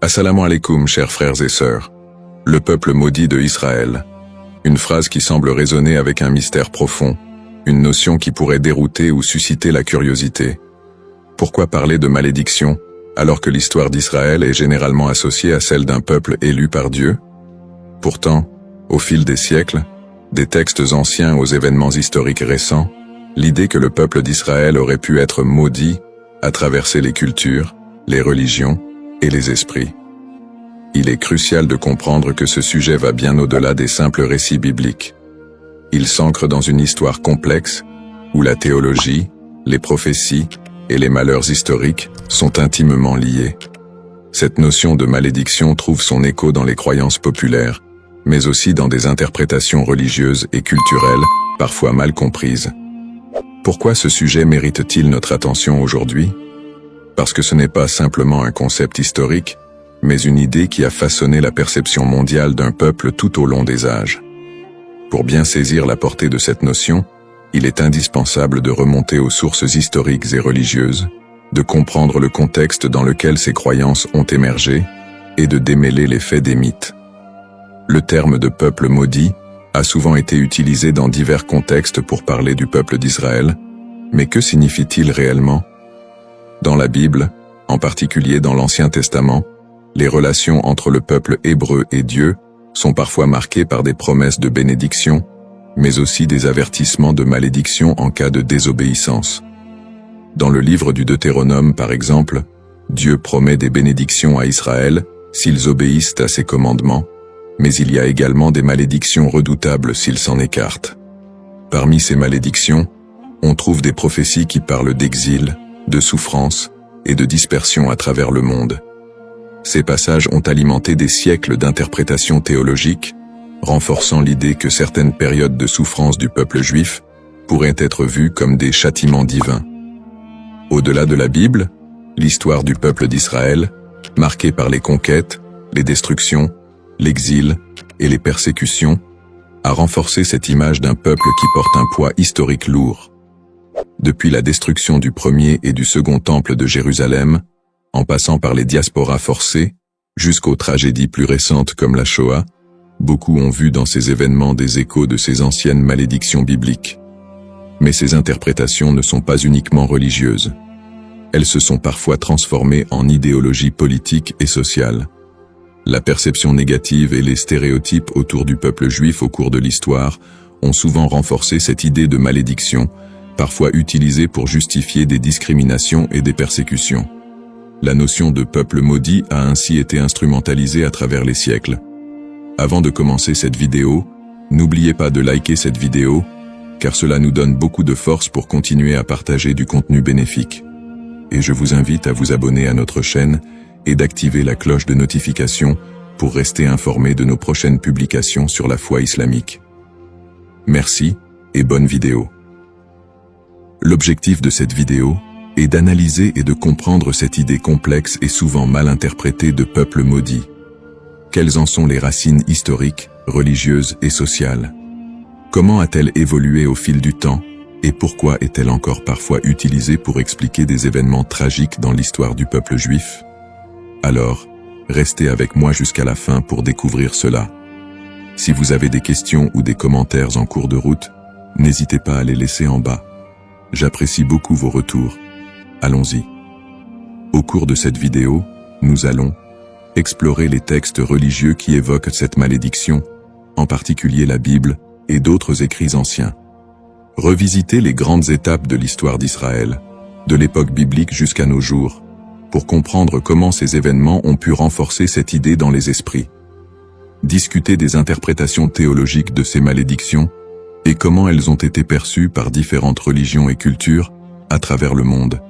Assalamu alaikum, chers frères et sœurs. Le peuple maudit de Israël. Une phrase qui semble résonner avec un mystère profond, une notion qui pourrait dérouter ou susciter la curiosité. Pourquoi parler de malédiction, alors que l'histoire d'Israël est généralement associée à celle d'un peuple élu par Dieu? Pourtant, au fil des siècles, des textes anciens aux événements historiques récents, l'idée que le peuple d'Israël aurait pu être maudit a traversé les cultures, les religions et les esprits. Il est crucial de comprendre que ce sujet va bien au-delà des simples récits bibliques. Il s'ancre dans une histoire complexe, où la théologie, les prophéties et les malheurs historiques sont intimement liés. Cette notion de malédiction trouve son écho dans les croyances populaires, mais aussi dans des interprétations religieuses et culturelles, parfois mal comprises. Pourquoi ce sujet mérite-t-il notre attention aujourd'hui? Parce que ce n'est pas simplement un concept historique, mais une idée qui a façonné la perception mondiale d'un peuple tout au long des âges. Pour bien saisir la portée de cette notion, il est indispensable de remonter aux sources historiques et religieuses, de comprendre le contexte dans lequel ces croyances ont émergé, et de démêler les faits des mythes. Le terme de peuple maudit a souvent été utilisé dans divers contextes pour parler du peuple d'Israël, mais que signifie-t-il réellement? Dans la Bible, en particulier dans l'Ancien Testament, les relations entre le peuple hébreu et Dieu sont parfois marquées par des promesses de bénédiction, mais aussi des avertissements de malédiction en cas de désobéissance. Dans le livre du Deutéronome, par exemple, Dieu promet des bénédictions à Israël s'ils obéissent à ses commandements, mais il y a également des malédictions redoutables s'ils s'en écartent. Parmi ces malédictions, on trouve des prophéties qui parlent d'exil, de souffrance et de dispersion à travers le monde. Ces passages ont alimenté des siècles d'interprétations théologiques, renforçant l'idée que certaines périodes de souffrance du peuple juif pourraient être vues comme des châtiments divins. Au-delà de la Bible, l'histoire du peuple d'Israël, marquée par les conquêtes, les destructions, l'exil et les persécutions, a renforcé cette image d'un peuple qui porte un poids historique lourd. Depuis la destruction du premier et du second temple de Jérusalem, en passant par les diasporas forcées, jusqu'aux tragédies plus récentes comme la Shoah, beaucoup ont vu dans ces événements des échos de ces anciennes malédictions bibliques. Mais ces interprétations ne sont pas uniquement religieuses. Elles se sont parfois transformées en idéologie politique et sociale. La perception négative et les stéréotypes autour du peuple juif au cours de l'histoire ont souvent renforcé cette idée de malédiction, parfois utilisée pour justifier des discriminations et des persécutions. La notion de peuple maudit a ainsi été instrumentalisée à travers les siècles. Avant de commencer cette vidéo, n'oubliez pas de liker cette vidéo, car cela nous donne beaucoup de force pour continuer à partager du contenu bénéfique. Et je vous invite à vous abonner à notre chaîne et d'activer la cloche de notification pour rester informé de nos prochaines publications sur la foi islamique. Merci et bonne vidéo. L'objectif de cette vidéo est d'analyser et de comprendre cette idée complexe et souvent mal interprétée de peuple maudit. Quelles en sont les racines historiques, religieuses et sociales? Comment a-t-elle évolué au fil du temps et pourquoi est-elle encore parfois utilisée pour expliquer des événements tragiques dans l'histoire du peuple juif? Alors, restez avec moi jusqu'à la fin pour découvrir cela. Si vous avez des questions ou des commentaires en cours de route, n'hésitez pas à les laisser en bas. J'apprécie beaucoup vos retours. Allons-y. Au cours de cette vidéo, nous allons explorer les textes religieux qui évoquent cette malédiction, en particulier la Bible et d'autres écrits anciens. Revisiter les grandes étapes de l'histoire d'Israël, de l'époque biblique jusqu'à nos jours, pour comprendre comment ces événements ont pu renforcer cette idée dans les esprits. Discuter des interprétations théologiques de ces malédictions et comment elles ont été perçues par différentes religions et cultures à travers le monde.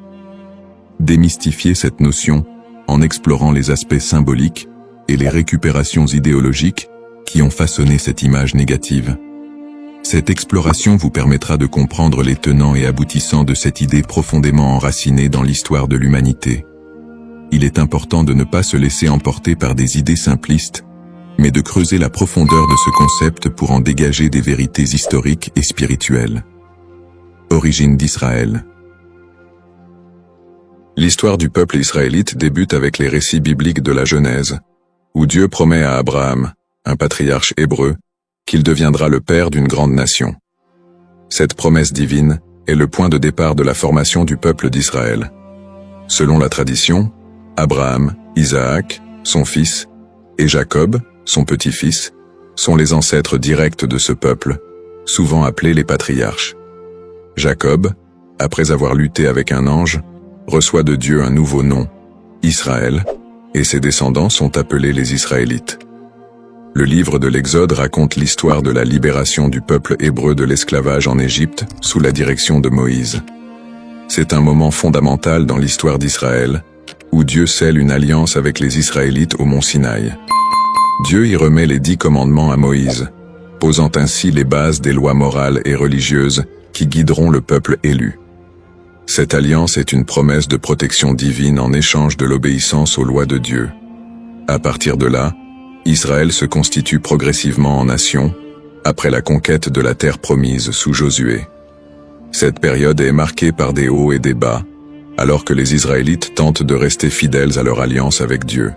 Démystifier cette notion en explorant les aspects symboliques et les récupérations idéologiques qui ont façonné cette image négative. Cette exploration vous permettra de comprendre les tenants et aboutissants de cette idée profondément enracinée dans l'histoire de l'humanité. Il est important de ne pas se laisser emporter par des idées simplistes, mais de creuser la profondeur de ce concept pour en dégager des vérités historiques et spirituelles. Origine d'Israël. L'histoire du peuple israélite débute avec les récits bibliques de la Genèse, où Dieu promet à Abraham, un patriarche hébreu, qu'il deviendra le père d'une grande nation. Cette promesse divine est le point de départ de la formation du peuple d'Israël. Selon la tradition, Abraham, Isaac, son fils, et Jacob, son petit-fils, sont les ancêtres directs de ce peuple, souvent appelés les patriarches. Jacob, après avoir lutté avec un ange, reçoit de Dieu un nouveau nom, Israël, et ses descendants sont appelés les Israélites. Le livre de l'Exode raconte l'histoire de la libération du peuple hébreu de l'esclavage en Égypte sous la direction de Moïse. C'est un moment fondamental dans l'histoire d'Israël, où Dieu scelle une alliance avec les Israélites au mont Sinaï. Dieu y remet les 10 commandements à Moïse, posant ainsi les bases des lois morales et religieuses qui guideront le peuple élu. Cette alliance est une promesse de protection divine en échange de l'obéissance aux lois de Dieu. À partir de là, Israël se constitue progressivement en nation, après la conquête de la terre promise sous Josué. Cette période est marquée par des hauts et des bas, alors que les Israélites tentent de rester fidèles à leur alliance avec Dieu.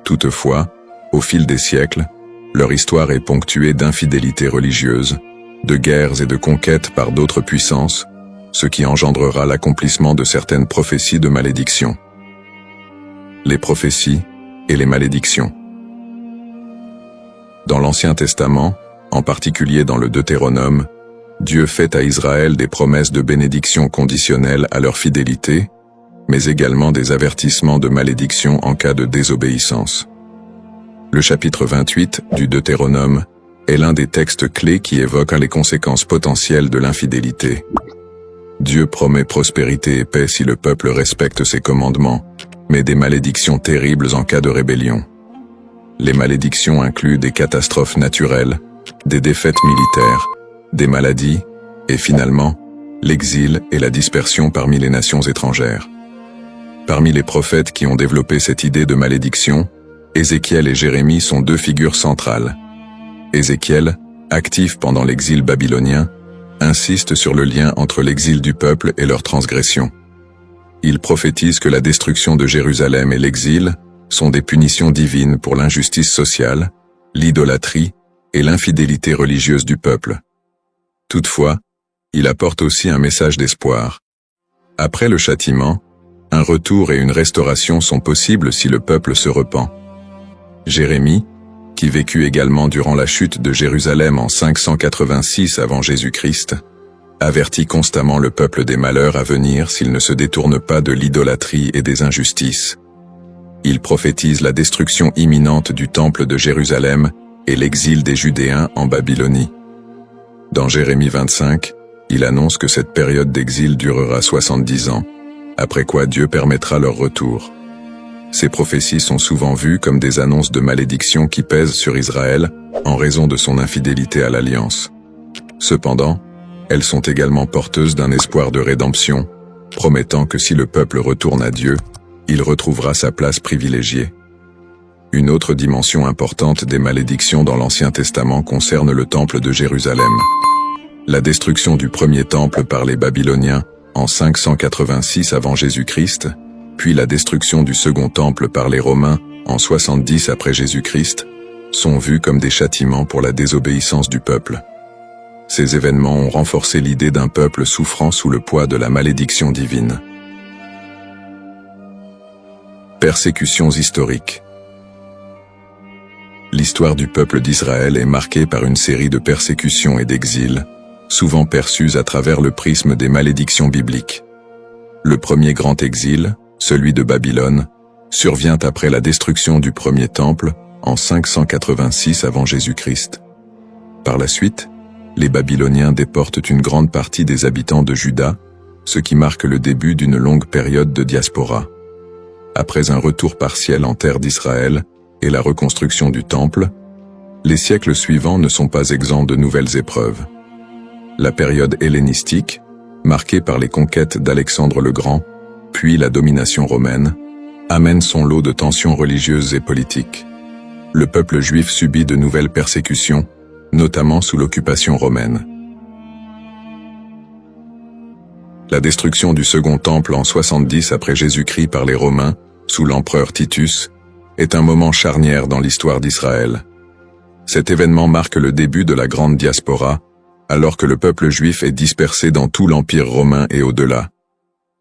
Toutefois, au fil des siècles, leur histoire est ponctuée d'infidélités religieuses, de guerres et de conquêtes par d'autres puissances, ce qui engendrera l'accomplissement de certaines prophéties de malédiction. Les prophéties et les malédictions. Dans l'Ancien Testament, en particulier dans le Deutéronome, Dieu fait à Israël des promesses de bénédiction conditionnelles à leur fidélité, mais également des avertissements de malédiction en cas de désobéissance. Le chapitre 28 du Deutéronome est l'un des textes clés qui évoque les conséquences potentielles de l'infidélité. Dieu promet prospérité et paix si le peuple respecte ses commandements, mais des malédictions terribles en cas de rébellion. Les malédictions incluent des catastrophes naturelles, des défaites militaires, des maladies, et finalement, l'exil et la dispersion parmi les nations étrangères. Parmi les prophètes qui ont développé cette idée de malédiction, Ézéchiel et Jérémie sont 2 figures centrales. Ézéchiel, actif pendant l'exil babylonien, insiste sur le lien entre l'exil du peuple et leur transgression. Il prophétise que la destruction de Jérusalem et l'exil sont des punitions divines pour l'injustice sociale, l'idolâtrie et l'infidélité religieuse du peuple. Toutefois, il apporte aussi un message d'espoir. Après le châtiment, un retour et une restauration sont possibles si le peuple se repent. Jérémie, qui vécut également durant la chute de Jérusalem en 586 avant Jésus-Christ, avertit constamment le peuple des malheurs à venir s'il ne se détourne pas de l'idolâtrie et des injustices. Il prophétise la destruction imminente du temple de Jérusalem et l'exil des Judéens en Babylonie. Dans Jérémie 25, il annonce que cette période d'exil durera 70 ans, après quoi Dieu permettra leur retour. Ces prophéties sont souvent vues comme des annonces de malédiction qui pèsent sur Israël en raison de son infidélité à l'Alliance. Cependant, elles sont également porteuses d'un espoir de rédemption, promettant que si le peuple retourne à Dieu, il retrouvera sa place privilégiée. Une autre dimension importante des malédictions dans l'Ancien Testament concerne le temple de Jérusalem. La destruction du premier temple par les Babyloniens en 586 avant Jésus-Christ, puis la destruction du second temple par les Romains en 70 après Jésus-Christ, sont vus comme des châtiments pour la désobéissance du peuple. Ces événements ont renforcé l'idée d'un peuple souffrant sous le poids de la malédiction divine. Persécutions historiques. L'histoire du peuple d'Israël est marquée par une série de persécutions et d'exils, souvent perçues à travers le prisme des malédictions bibliques. Le premier grand exil, celui de Babylone, survient après la destruction du premier temple en 586 avant Jésus-Christ. Par la suite, les Babyloniens déportent une grande partie des habitants de Juda, ce qui marque le début d'une longue période de diaspora. Après un retour partiel en terre d'Israël et la reconstruction du temple, les siècles suivants ne sont pas exempts de nouvelles épreuves. La période hellénistique, marquée par les conquêtes d'Alexandre le Grand, puis la domination romaine, amène son lot de tensions religieuses et politiques. Le peuple juif subit de nouvelles persécutions, notamment sous l'occupation romaine. La destruction du Second Temple en 70 après Jésus-Christ par les Romains, sous l'empereur Titus, est un moment charnière dans l'histoire d'Israël. Cet événement marque le début de la grande diaspora, alors que le peuple juif est dispersé dans tout l'Empire romain et au-delà.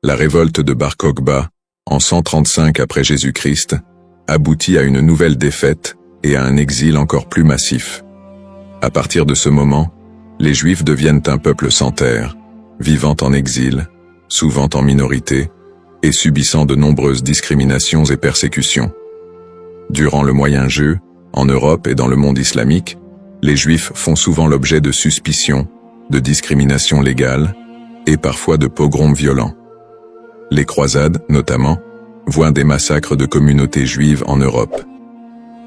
La révolte de Bar Kokhba, en 135 après Jésus-Christ, aboutit à une nouvelle défaite et à un exil encore plus massif. À partir de ce moment, les Juifs deviennent un peuple sans terre, vivant en exil, souvent en minorité, et subissant de nombreuses discriminations et persécutions. Durant le Moyen-Âge, en Europe et dans le monde islamique, les Juifs font souvent l'objet de suspicions, de discriminations légales, et parfois de pogroms violents. Les croisades, notamment, voient des massacres de communautés juives en Europe.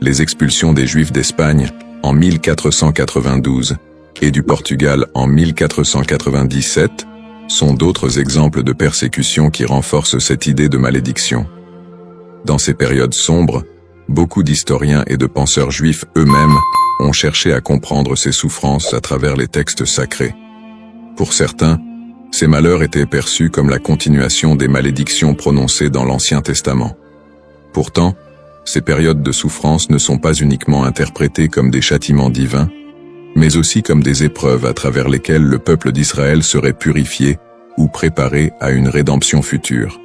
Les expulsions des Juifs d'Espagne, en 1492, et du Portugal en 1497, sont d'autres exemples de persécutions qui renforcent cette idée de malédiction. Dans ces périodes sombres, beaucoup d'historiens et de penseurs juifs eux-mêmes ont cherché à comprendre ces souffrances à travers les textes sacrés. Pour certains, ces malheurs étaient perçus comme la continuation des malédictions prononcées dans l'Ancien Testament. Pourtant, ces périodes de souffrance ne sont pas uniquement interprétées comme des châtiments divins, mais aussi comme des épreuves à travers lesquelles le peuple d'Israël serait purifié ou préparé à une rédemption future.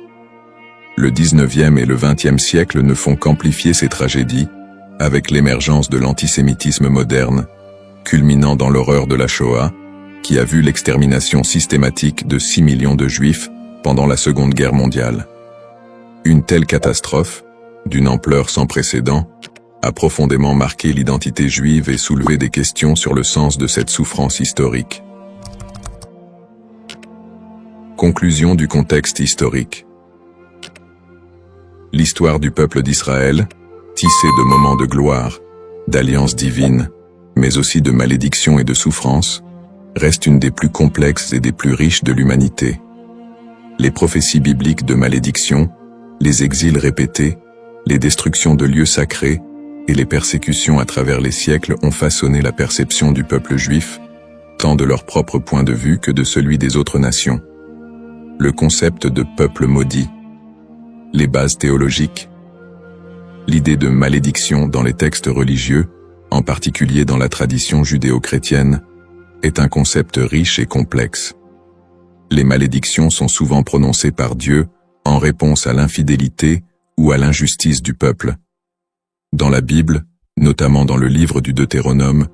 Le 19e et le 20e siècle ne font qu'amplifier ces tragédies, avec l'émergence de l'antisémitisme moderne, culminant dans l'horreur de la Shoah, qui a vu l'extermination systématique de 6 millions de Juifs pendant la Seconde Guerre mondiale. Une telle catastrophe, d'une ampleur sans précédent, a profondément marqué l'identité juive et soulevé des questions sur le sens de cette souffrance historique. Conclusion du contexte historique. L'histoire du peuple d'Israël, tissée de moments de gloire, d'alliances divines, mais aussi de malédictions et de souffrances, reste une des plus complexes et des plus riches de l'humanité. Les prophéties bibliques de malédiction, les exils répétés, les destructions de lieux sacrés et les persécutions à travers les siècles ont façonné la perception du peuple juif, tant de leur propre point de vue que de celui des autres nations. Le concept de peuple maudit, les bases théologiques, l'idée de malédiction dans les textes religieux, en particulier dans la tradition judéo-chrétienne, est un concept riche et complexe. Les malédictions sont souvent prononcées par Dieu en réponse à l'infidélité ou à l'injustice du peuple. Dans la Bible, notamment dans le livre du Deutéronome,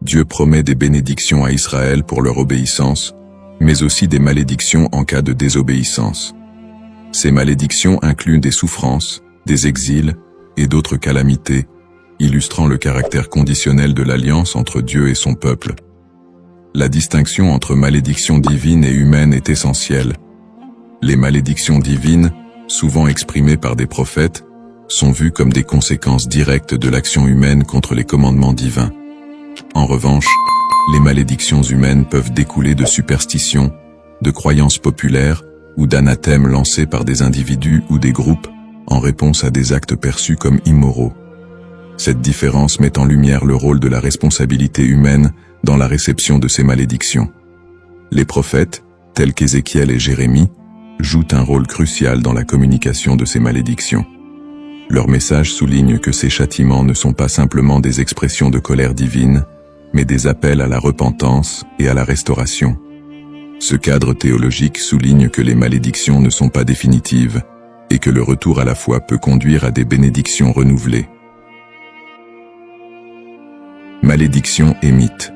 Dieu promet des bénédictions à Israël pour leur obéissance, mais aussi des malédictions en cas de désobéissance. Ces malédictions incluent des souffrances, des exils et d'autres calamités, illustrant le caractère conditionnel de l'alliance entre Dieu et son peuple. La distinction entre malédiction divine et humaine est essentielle. Les malédictions divines, souvent exprimées par des prophètes, sont vues comme des conséquences directes de l'action humaine contre les commandements divins. En revanche, les malédictions humaines peuvent découler de superstitions, de croyances populaires ou d'anathèmes lancés par des individus ou des groupes en réponse à des actes perçus comme immoraux. Cette différence met en lumière le rôle de la responsabilité humaine dans la réception de ces malédictions. Les prophètes, tels qu'Ézéchiel et Jérémie, jouent un rôle crucial dans la communication de ces malédictions. Leur message souligne que ces châtiments ne sont pas simplement des expressions de colère divine, mais des appels à la repentance et à la restauration. Ce cadre théologique souligne que les malédictions ne sont pas définitives et que le retour à la foi peut conduire à des bénédictions renouvelées. Malédiction et mythe.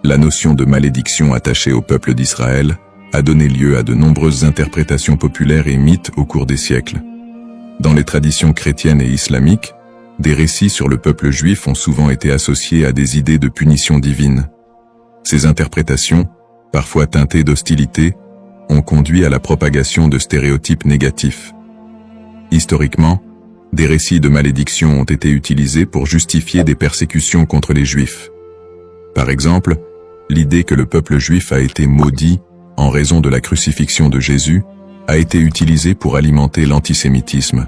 La notion de malédiction attachée au peuple d'Israël a donné lieu à de nombreuses interprétations populaires et mythes au cours des siècles. Dans les traditions chrétiennes et islamiques, des récits sur le peuple juif ont souvent été associés à des idées de punition divine. Ces interprétations, parfois teintées d'hostilité, ont conduit à la propagation de stéréotypes négatifs. Historiquement, des récits de malédiction ont été utilisés pour justifier des persécutions contre les Juifs. Par exemple, l'idée que le peuple juif a été maudit en raison de la crucifixion de Jésus a été utilisée pour alimenter l'antisémitisme.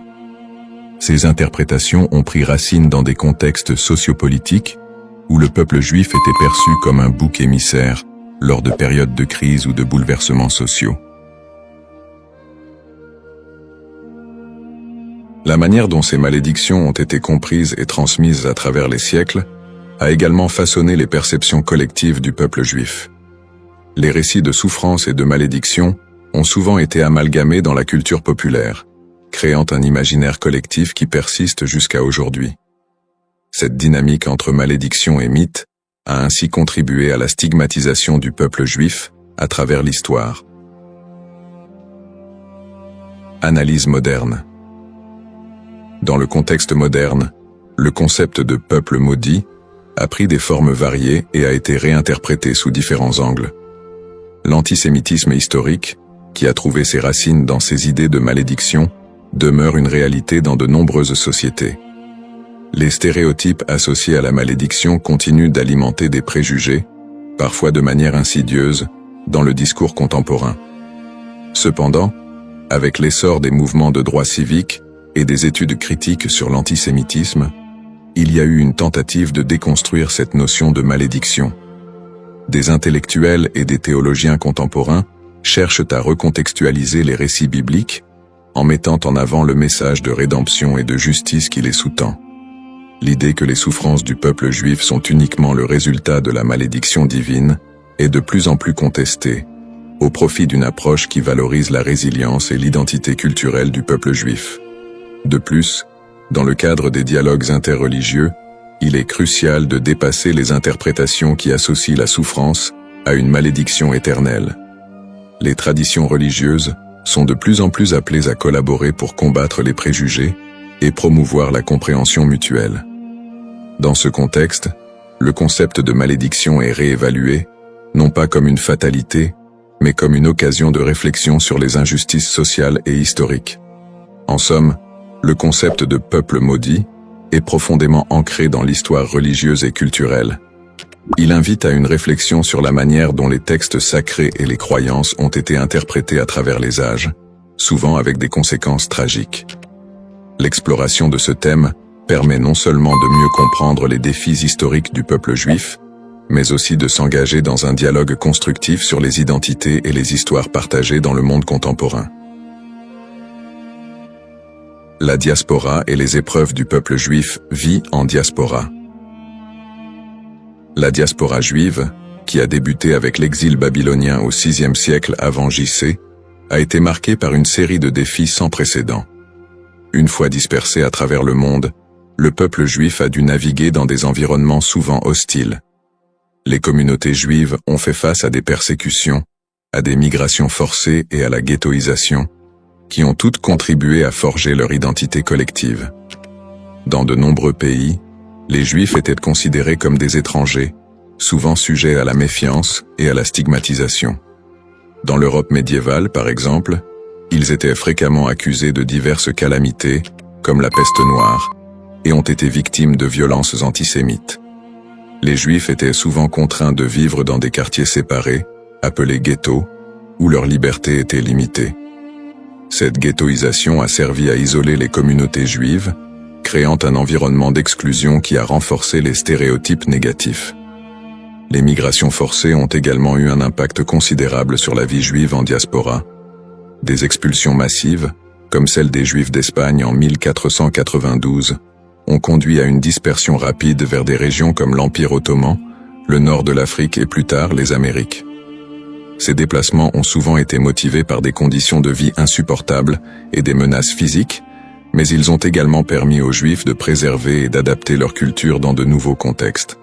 Ces interprétations ont pris racine dans des contextes sociopolitiques où le peuple juif était perçu comme un bouc émissaire, lors de périodes de crise ou de bouleversements sociaux. La manière dont ces malédictions ont été comprises et transmises à travers les siècles a également façonné les perceptions collectives du peuple juif. Les récits de souffrance et de malédiction ont souvent été amalgamés dans la culture populaire, créant un imaginaire collectif qui persiste jusqu'à aujourd'hui. Cette dynamique entre malédiction et mythe a ainsi contribué à la stigmatisation du peuple juif à travers l'histoire. Analyse moderne. Dans le contexte moderne, le concept de peuple maudit a pris des formes variées et a été réinterprété sous différents angles. L'antisémitisme historique, qui a trouvé ses racines dans ces idées de malédiction, demeure une réalité dans de nombreuses sociétés. Les stéréotypes associés à la malédiction continuent d'alimenter des préjugés, parfois de manière insidieuse, dans le discours contemporain. Cependant, avec l'essor des mouvements de droits civiques et des études critiques sur l'antisémitisme, il y a eu une tentative de déconstruire cette notion de malédiction. Des intellectuels et des théologiens contemporains cherchent à recontextualiser les récits bibliques en mettant en avant le message de rédemption et de justice qui les sous-tend. L'idée que les souffrances du peuple juif sont uniquement le résultat de la malédiction divine est de plus en plus contestée, au profit d'une approche qui valorise la résilience et l'identité culturelle du peuple juif. De plus, dans le cadre des dialogues interreligieux, il est crucial de dépasser les interprétations qui associent la souffrance à une malédiction éternelle. Les traditions religieuses sont de plus en plus appelées à collaborer pour combattre les préjugés et promouvoir la compréhension mutuelle. Dans ce contexte, le concept de malédiction est réévalué, non pas comme une fatalité, mais comme une occasion de réflexion sur les injustices sociales et historiques. En somme, le concept de peuple maudit est profondément ancré dans l'histoire religieuse et culturelle. Il invite à une réflexion sur la manière dont les textes sacrés et les croyances ont été interprétés à travers les âges, souvent avec des conséquences tragiques. L'exploration de ce thème permet non seulement de mieux comprendre les défis historiques du peuple juif, mais aussi de s'engager dans un dialogue constructif sur les identités et les histoires partagées dans le monde contemporain. La diaspora et les épreuves du peuple juif vit en diaspora. La diaspora juive, qui a débuté avec l'exil babylonien au VIe siècle avant JC, a été marquée par une série de défis sans précédent. Une fois dispersé à travers le monde, le peuple juif a dû naviguer dans des environnements souvent hostiles. Les communautés juives ont fait face à des persécutions, à des migrations forcées et à la ghettoisation, qui ont toutes contribué à forger leur identité collective. Dans de nombreux pays, les Juifs étaient considérés comme des étrangers, souvent sujets à la méfiance et à la stigmatisation. Dans l'Europe médiévale, par exemple, ils étaient fréquemment accusés de diverses calamités, comme la peste noire, et ont été victimes de violences antisémites. Les Juifs étaient souvent contraints de vivre dans des quartiers séparés, appelés ghettos, où leur liberté était limitée. Cette ghettoisation a servi à isoler les communautés juives, créant un environnement d'exclusion qui a renforcé les stéréotypes négatifs. Les migrations forcées ont également eu un impact considérable sur la vie juive en diaspora. Des expulsions massives, comme celle des Juifs d'Espagne en 1492, ont conduit à une dispersion rapide vers des régions comme l'Empire ottoman, le nord de l'Afrique et plus tard les Amériques. Ces déplacements ont souvent été motivés par des conditions de vie insupportables et des menaces physiques, mais ils ont également permis aux Juifs de préserver et d'adapter leur culture dans de nouveaux contextes.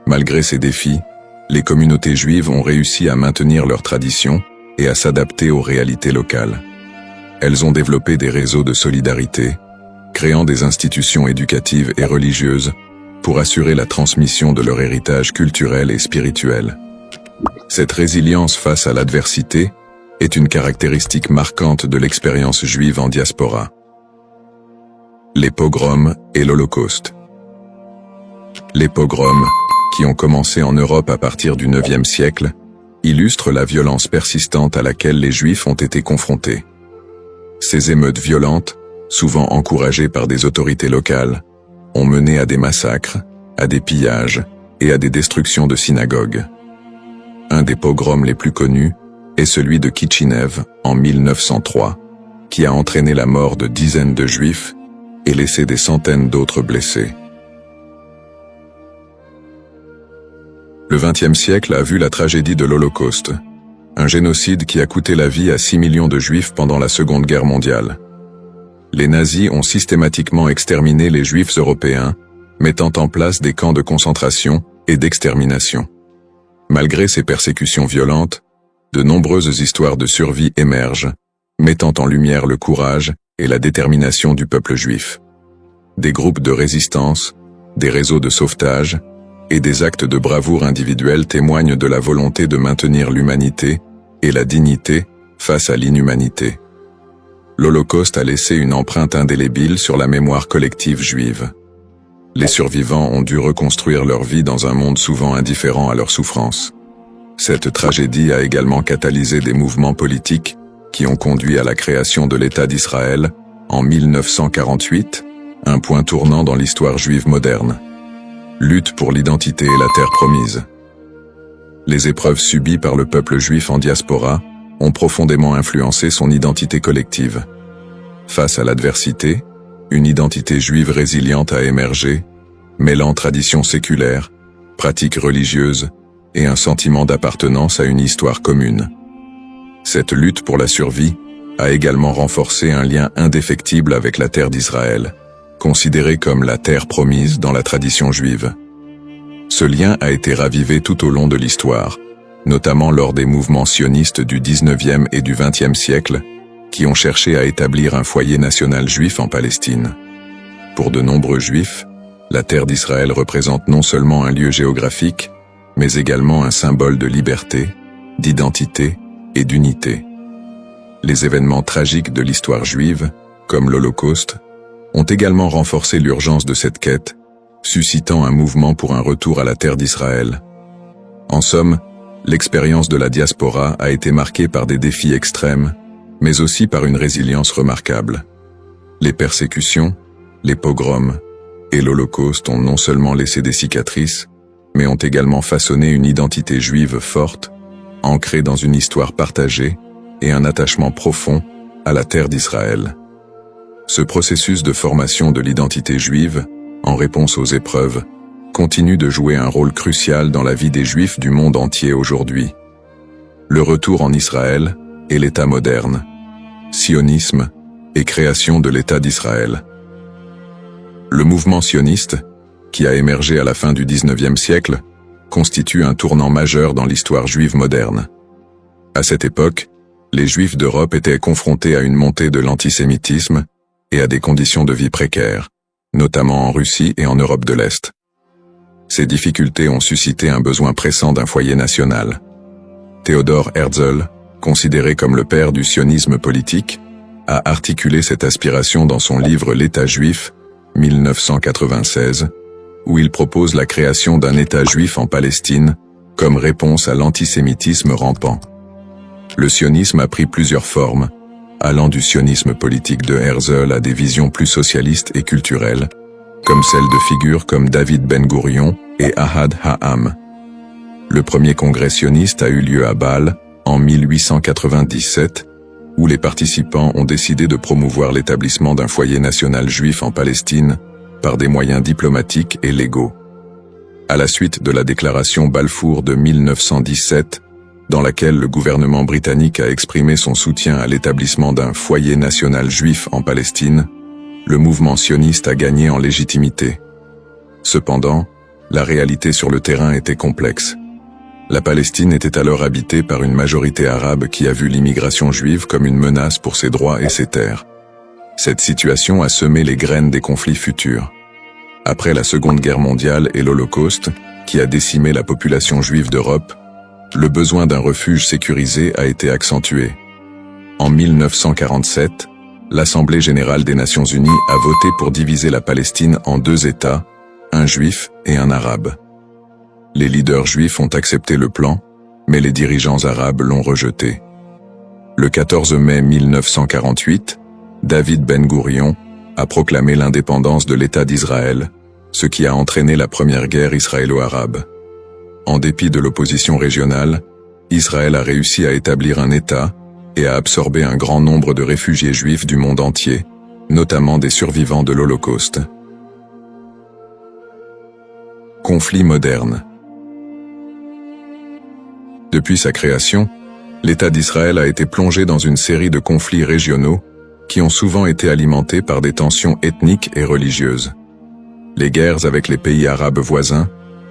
Malgré ces défis, les communautés juives ont réussi à maintenir leurs traditions et à s'adapter aux réalités locales. Elles ont développé des réseaux de solidarité, créant des institutions éducatives et religieuses pour assurer la transmission de leur héritage culturel et spirituel. Cette résilience face à l'adversité est une caractéristique marquante de l'expérience juive en diaspora. Les pogroms et l'Holocauste. Les pogroms, qui ont commencé en Europe à partir du IXe siècle, illustrent la violence persistante à laquelle les Juifs ont été confrontés. Ces émeutes violentes, souvent encouragées par des autorités locales, ont mené à des massacres, à des pillages et à des destructions de synagogues. Un des pogroms les plus connus est celui de Kitchinev en 1903, qui a entraîné la mort de dizaines de Juifs et laissé des centaines d'autres blessés. Le XXe siècle a vu la tragédie de l'Holocauste, un génocide qui a coûté la vie à 6 millions de Juifs pendant la Seconde Guerre mondiale. Les nazis ont systématiquement exterminé les Juifs européens, mettant en place des camps de concentration et d'extermination. Malgré ces persécutions violentes, de nombreuses histoires de survie émergent, mettant en lumière le courage et la détermination du peuple juif. Des groupes de résistance, des réseaux de sauvetage et des actes de bravoure individuels témoignent de la volonté de maintenir l'humanité et la dignité face à l'inhumanité. L'Holocauste a laissé une empreinte indélébile sur la mémoire collective juive. Les survivants ont dû reconstruire leur vie dans un monde souvent indifférent à leurs souffrances. Cette tragédie a également catalysé des mouvements politiques qui ont conduit à la création de l'État d'Israël en 1948, un point tournant dans l'histoire juive moderne. Lutte pour l'identité et la terre promise. Les épreuves subies par le peuple juif en diaspora ont profondément influencé son identité collective. Face à l'adversité, une identité juive résiliente a émergé, mêlant traditions séculaires, pratiques religieuses et un sentiment d'appartenance à une histoire commune. Cette lutte pour la survie a également renforcé un lien indéfectible avec la terre d'Israël, considérée comme la terre promise dans la tradition juive. Ce lien a été ravivé tout au long de l'histoire, notamment lors des mouvements sionistes du XIXe et du XXe siècle, qui ont cherché à établir un foyer national juif en Palestine. Pour de nombreux juifs, la terre d'Israël représente non seulement un lieu géographique, mais également un symbole de liberté, d'identité et d'unité. Les événements tragiques de l'histoire juive, comme l'Holocauste, ont également renforcé l'urgence de cette quête, suscitant un mouvement pour un retour à la terre d'Israël. En somme, l'expérience de la diaspora a été marquée par des défis extrêmes, mais aussi par une résilience remarquable. Les persécutions, les pogroms et l'Holocauste ont non seulement laissé des cicatrices, mais ont également façonné une identité juive forte, ancrée dans une histoire partagée et un attachement profond à la terre d'Israël. Ce processus de formation de l'identité juive, en réponse aux épreuves, continue de jouer un rôle crucial dans la vie des Juifs du monde entier aujourd'hui. Le retour en Israël et l'État moderne, sionisme et création de l'État d'Israël. Le mouvement sioniste, qui a émergé à la fin du XIXe siècle, constitue un tournant majeur dans l'histoire juive moderne. À cette époque, les Juifs d'Europe étaient confrontés à une montée de l'antisémitisme et à des conditions de vie précaires, notamment en Russie et en Europe de l'Est. Ces difficultés ont suscité un besoin pressant d'un foyer national. Theodor Herzl, considéré comme le père du sionisme politique, a articulé cette aspiration dans son livre L'État juif, 1996, où il propose la création d'un État juif en Palestine comme réponse à l'antisémitisme rampant. Le sionisme a pris plusieurs formes, allant du sionisme politique de Herzl à des visions plus socialistes et culturelles, comme celles de figures comme David Ben-Gourion et Ahad Ha'am. Le premier congrès sioniste a eu lieu à Bâle en 1897, où les participants ont décidé de promouvoir l'établissement d'un foyer national juif en Palestine par des moyens diplomatiques et légaux. À la suite de la déclaration Balfour de 1917, dans laquelle le gouvernement britannique a exprimé son soutien à l'établissement d'un foyer national juif en Palestine, le mouvement sioniste a gagné en légitimité. Cependant, la réalité sur le terrain était complexe. La Palestine était alors habitée par une majorité arabe qui a vu l'immigration juive comme une menace pour ses droits et ses terres. Cette situation a semé les graines des conflits futurs. Après la Seconde Guerre mondiale et l'Holocauste, qui a décimé la population juive d'Europe, le besoin d'un refuge sécurisé a été accentué. En 1947, l'Assemblée générale des Nations unies a voté pour diviser la Palestine en deux États, un juif et un arabe. Les leaders juifs ont accepté le plan, mais les dirigeants arabes l'ont rejeté. Le 14 mai 1948, David Ben-Gourion a proclamé l'indépendance de l'État d'Israël, ce qui a entraîné la première guerre israélo-arabe. En dépit de l'opposition régionale, Israël a réussi à établir un État et à absorber un grand nombre de réfugiés juifs du monde entier, notamment des survivants de l'Holocauste. Conflit moderne. Depuis sa création, l'État d'Israël a été plongé dans une série de conflits régionaux qui ont souvent été alimentés par des tensions ethniques et religieuses. Les guerres avec les pays arabes voisins,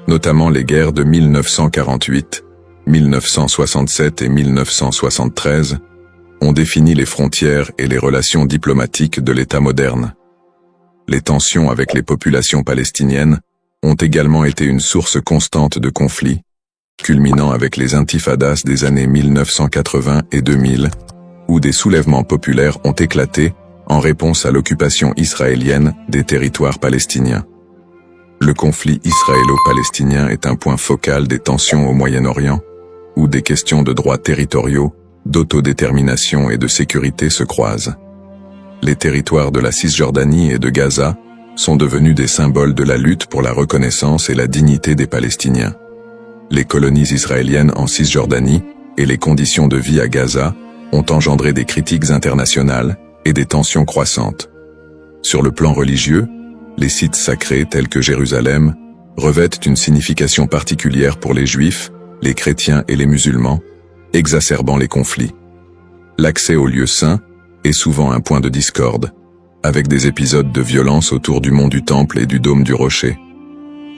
notamment les guerres de 1948, 1967 et 1973, ont défini les frontières et les relations diplomatiques de l'État moderne. Les tensions avec les populations palestiniennes ont également été une source constante de conflits, culminant avec les intifadas des années 1980 et 2000, où des soulèvements populaires ont éclaté en réponse à l'occupation israélienne des territoires palestiniens. Le conflit israélo-palestinien est un point focal des tensions au Moyen-Orient, où des questions de droits territoriaux, d'autodétermination et de sécurité se croisent. Les territoires de la Cisjordanie et de Gaza sont devenus des symboles de la lutte pour la reconnaissance et la dignité des Palestiniens. Les colonies israéliennes en Cisjordanie et les conditions de vie à Gaza ont engendré des critiques internationales et des tensions croissantes. Sur le plan religieux, les sites sacrés tels que Jérusalem revêtent une signification particulière pour les Juifs, les chrétiens et les musulmans, exacerbant les conflits. L'accès aux lieux saints est souvent un point de discorde, avec des épisodes de violence autour du mont du Temple et du dôme du Rocher.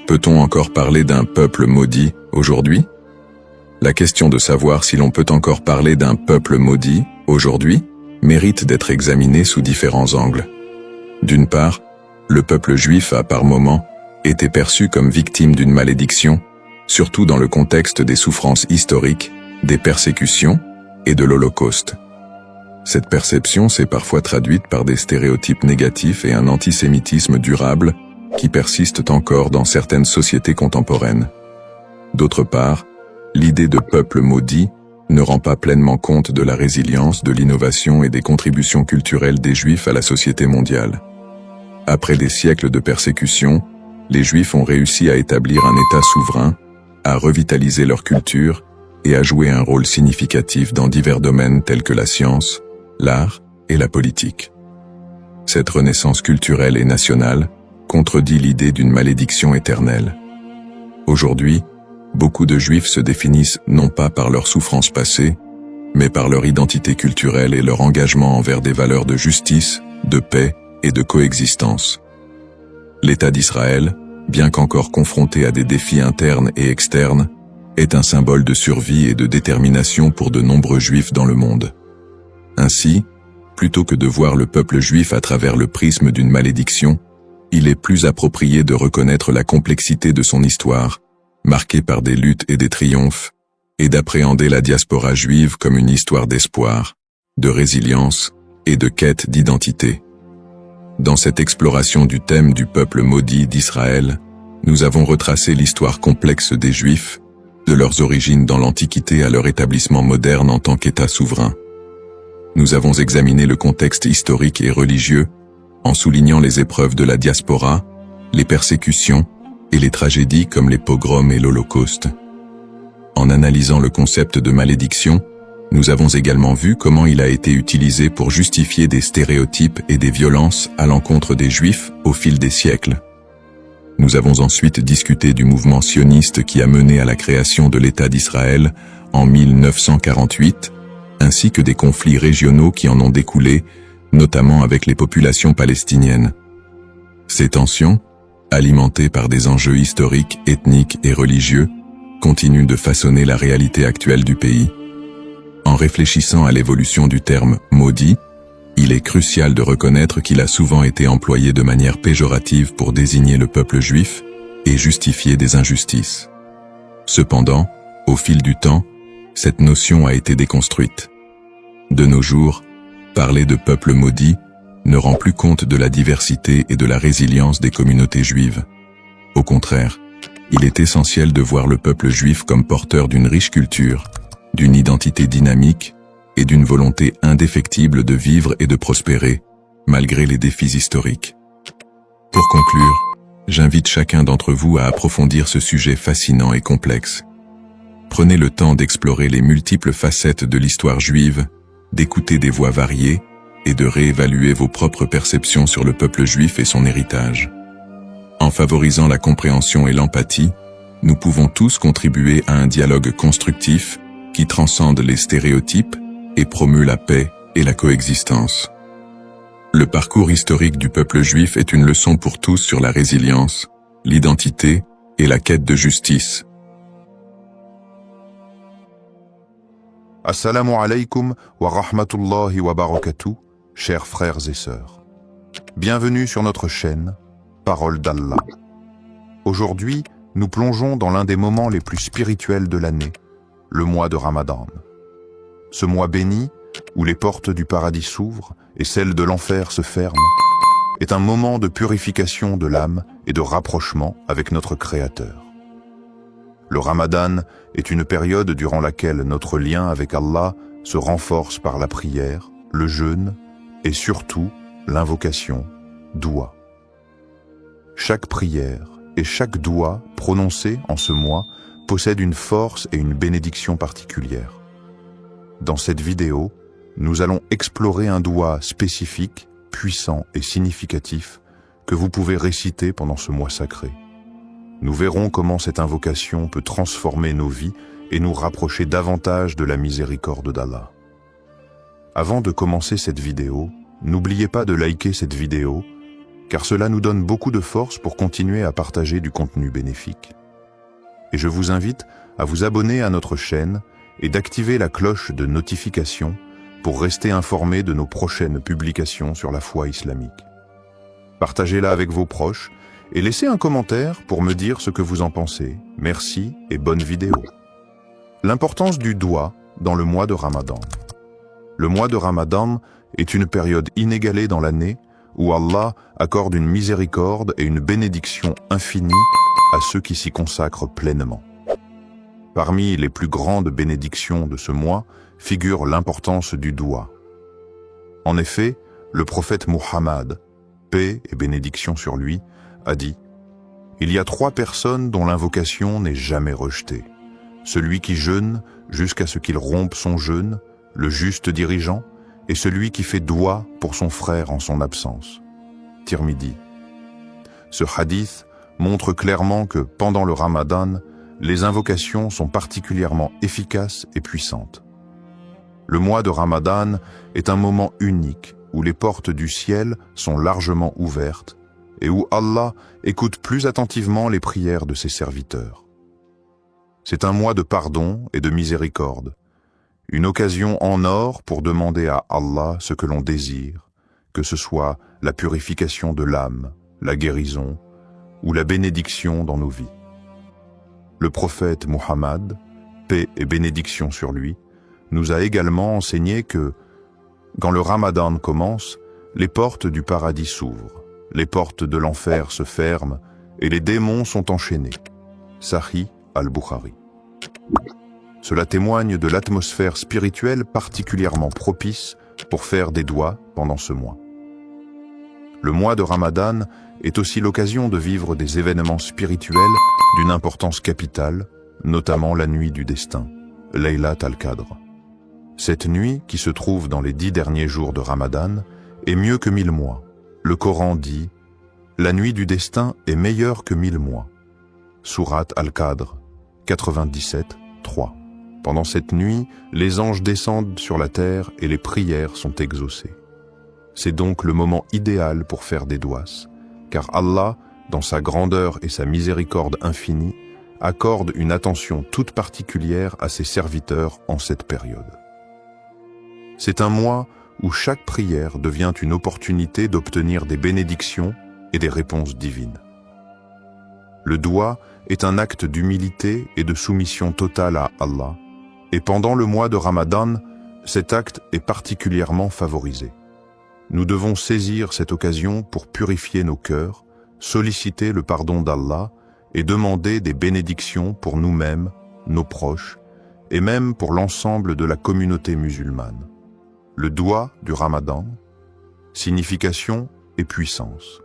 Peut-on encore parler d'un peuple maudit aujourd'hui? La question de savoir si l'on peut encore parler d'un peuple maudit aujourd'hui mérite d'être examinée sous différents angles. D'une part, le peuple juif a par moments été perçu comme victime d'une malédiction, surtout dans le contexte des souffrances historiques, des persécutions et de l'Holocauste. Cette perception s'est parfois traduite par des stéréotypes négatifs et un antisémitisme durable qui persistent encore dans certaines sociétés contemporaines. D'autre part, l'idée de peuple maudit ne rend pas pleinement compte de la résilience, de l'innovation et des contributions culturelles des Juifs à la société mondiale. Après des siècles de persécution, les Juifs ont réussi à établir un État souverain, à revitaliser leur culture et à jouer un rôle significatif dans divers domaines tels que la science, l'art et la politique. Cette renaissance culturelle et nationale contredit l'idée d'une malédiction éternelle. Aujourd'hui, beaucoup de Juifs se définissent non pas par leurs souffrances passées, mais par leur identité culturelle et leur engagement envers des valeurs de justice, de paix et de coexistence. L'État d'Israël, bien qu'encore confronté à des défis internes et externes, est un symbole de survie et de détermination pour de nombreux Juifs dans le monde. Ainsi, plutôt que de voir le peuple juif à travers le prisme d'une malédiction, il est plus approprié de reconnaître la complexité de son histoire, marquée par des luttes et des triomphes, et d'appréhender la diaspora juive comme une histoire d'espoir, de résilience et de quête d'identité. Dans cette exploration du thème du peuple maudit d'Israël, nous avons retracé l'histoire complexe des Juifs, de leurs origines dans l'Antiquité à leur établissement moderne en tant qu'État souverain. Nous avons examiné le contexte historique et religieux, en soulignant les épreuves de la diaspora, les persécutions et les tragédies comme les pogroms et l'Holocauste. En analysant le concept de malédiction, nous avons également vu comment il a été utilisé pour justifier des stéréotypes et des violences à l'encontre des Juifs au fil des siècles. Nous avons ensuite discuté du mouvement sioniste qui a mené à la création de l'État d'Israël en 1948, ainsi que des conflits régionaux qui en ont découlé, notamment avec les populations palestiniennes. Ces tensions, alimentées par des enjeux historiques, ethniques et religieux, continuent de façonner la réalité actuelle du pays. En réfléchissant à l'évolution du terme « maudit », il est crucial de reconnaître qu'il a souvent été employé de manière péjorative pour désigner le peuple juif et justifier des injustices. Cependant, au fil du temps, cette notion a été déconstruite. De nos jours, parler de peuple maudit ne rend plus compte de la diversité et de la résilience des communautés juives. Au contraire, il est essentiel de voir le peuple juif comme porteur d'une riche culture, d'une identité dynamique et d'une volonté indéfectible de vivre et de prospérer, malgré les défis historiques. Pour conclure, j'invite chacun d'entre vous à approfondir ce sujet fascinant et complexe. Prenez le temps d'explorer les multiples facettes de l'histoire juive, d'écouter des voix variées et de réévaluer vos propres perceptions sur le peuple juif et son héritage. En favorisant la compréhension et l'empathie, nous pouvons tous contribuer à un dialogue constructif qui transcende les stéréotypes et promeut la paix et la coexistence. Le parcours historique du peuple juif est une leçon pour tous sur la résilience, l'identité et la quête de justice. Assalamu alaikum wa rahmatullahi wa barakatuh, chers frères et sœurs. Bienvenue sur notre chaîne, Parole d'Allah. Aujourd'hui, nous plongeons dans l'un des moments les plus spirituels de l'année, le mois de Ramadan. Ce mois béni, où les portes du paradis s'ouvrent et celles de l'enfer se ferment, est un moment de purification de l'âme et de rapprochement avec notre Créateur. Le Ramadan est une période durant laquelle notre lien avec Allah se renforce par la prière, le jeûne et surtout l'invocation, doua. Chaque prière et chaque doua prononcée en ce mois possède une force et une bénédiction particulière. Dans cette vidéo, nous allons explorer un doua spécifique, puissant et significatif que vous pouvez réciter pendant ce mois sacré. Nous verrons comment cette invocation peut transformer nos vies et nous rapprocher davantage de la miséricorde d'Allah. Avant de commencer cette vidéo, n'oubliez pas de liker cette vidéo, car cela nous donne beaucoup de force pour continuer à partager du contenu bénéfique. Et je vous invite à vous abonner à notre chaîne et d'activer la cloche de notification pour rester informé de nos prochaines publications sur la foi islamique. Partagez-la avec vos proches et laissez un commentaire pour me dire ce que vous en pensez. Merci et bonne vidéo. L'importance du doua dans le mois de Ramadan. Le mois de Ramadan est une période inégalée dans l'année où Allah accorde une miséricorde et une bénédiction infinie à ceux qui s'y consacrent pleinement. Parmi les plus grandes bénédictions de ce mois figure l'importance du doua. En effet, le prophète Muhammad, paix et bénédiction sur lui, a dit « Il y a 3 personnes dont l'invocation n'est jamais rejetée. Celui qui jeûne jusqu'à ce qu'il rompe son jeûne, le juste dirigeant, et celui qui fait doua pour son frère en son absence. » Tirmidhi. Ce hadith montre clairement que pendant le Ramadan, les invocations sont particulièrement efficaces et puissantes. Le mois de Ramadan est un moment unique où les portes du ciel sont largement ouvertes et où Allah écoute plus attentivement les prières de ses serviteurs. C'est un mois de pardon et de miséricorde, une occasion en or pour demander à Allah ce que l'on désire, que ce soit la purification de l'âme, la guérison ou la bénédiction dans nos vies. Le prophète Muhammad, paix et bénédiction sur lui, nous a également enseigné que, quand le Ramadan commence, les portes du paradis s'ouvrent, les portes de l'enfer se ferment et les démons sont enchaînés. Sahih al-Bukhari. Cela témoigne de l'atmosphère spirituelle particulièrement propice pour faire des douas pendant ce mois. Le mois de Ramadan est aussi l'occasion de vivre des événements spirituels d'une importance capitale, notamment la nuit du destin, Laylat al-Qadr. Cette nuit, qui se trouve dans les 10 derniers jours de Ramadan, est mieux que 1000 mois. Le Coran dit « La nuit du destin est meilleure que 1000 mois ». Sourate al-Qadr, 97, 3. Pendant cette nuit, les anges descendent sur la terre et les prières sont exaucées. C'est donc le moment idéal pour faire des douas, car Allah, dans sa grandeur et sa miséricorde infinie, accorde une attention toute particulière à ses serviteurs en cette période. C'est un mois où chaque prière devient une opportunité d'obtenir des bénédictions et des réponses divines. Le doua est un acte d'humilité et de soumission totale à Allah, et pendant le mois de Ramadan, cet acte est particulièrement favorisé. Nous devons saisir cette occasion pour purifier nos cœurs, solliciter le pardon d'Allah et demander des bénédictions pour nous-mêmes, nos proches, et même pour l'ensemble de la communauté musulmane. Le doua du Ramadan, signification et puissance.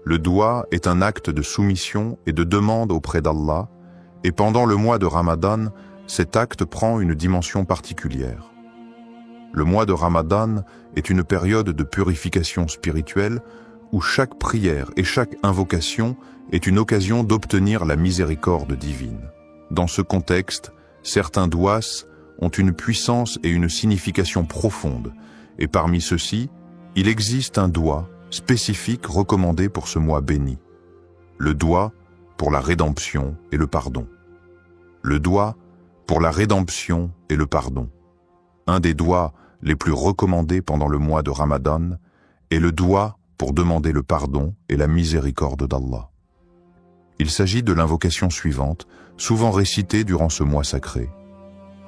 Le doua est un acte de soumission et de demande auprès d'Allah, Et pendant le mois de Ramadan, cet acte prend une dimension particulière. Le mois de Ramadan est une période de purification spirituelle où chaque prière et chaque invocation est une occasion d'obtenir la miséricorde divine. Dans ce contexte, certains douas ont une puissance et une signification profonde, et parmi ceux-ci, il existe un doua spécifique recommandé pour ce mois béni. Le doua pour la rédemption et le pardon. Le doua pour la rédemption et le pardon. Un des douas les plus recommandés pendant le mois de Ramadan est le doua pour demander le pardon et la miséricorde d'Allah. Il s'agit de l'invocation suivante, souvent récitée durant ce mois sacré.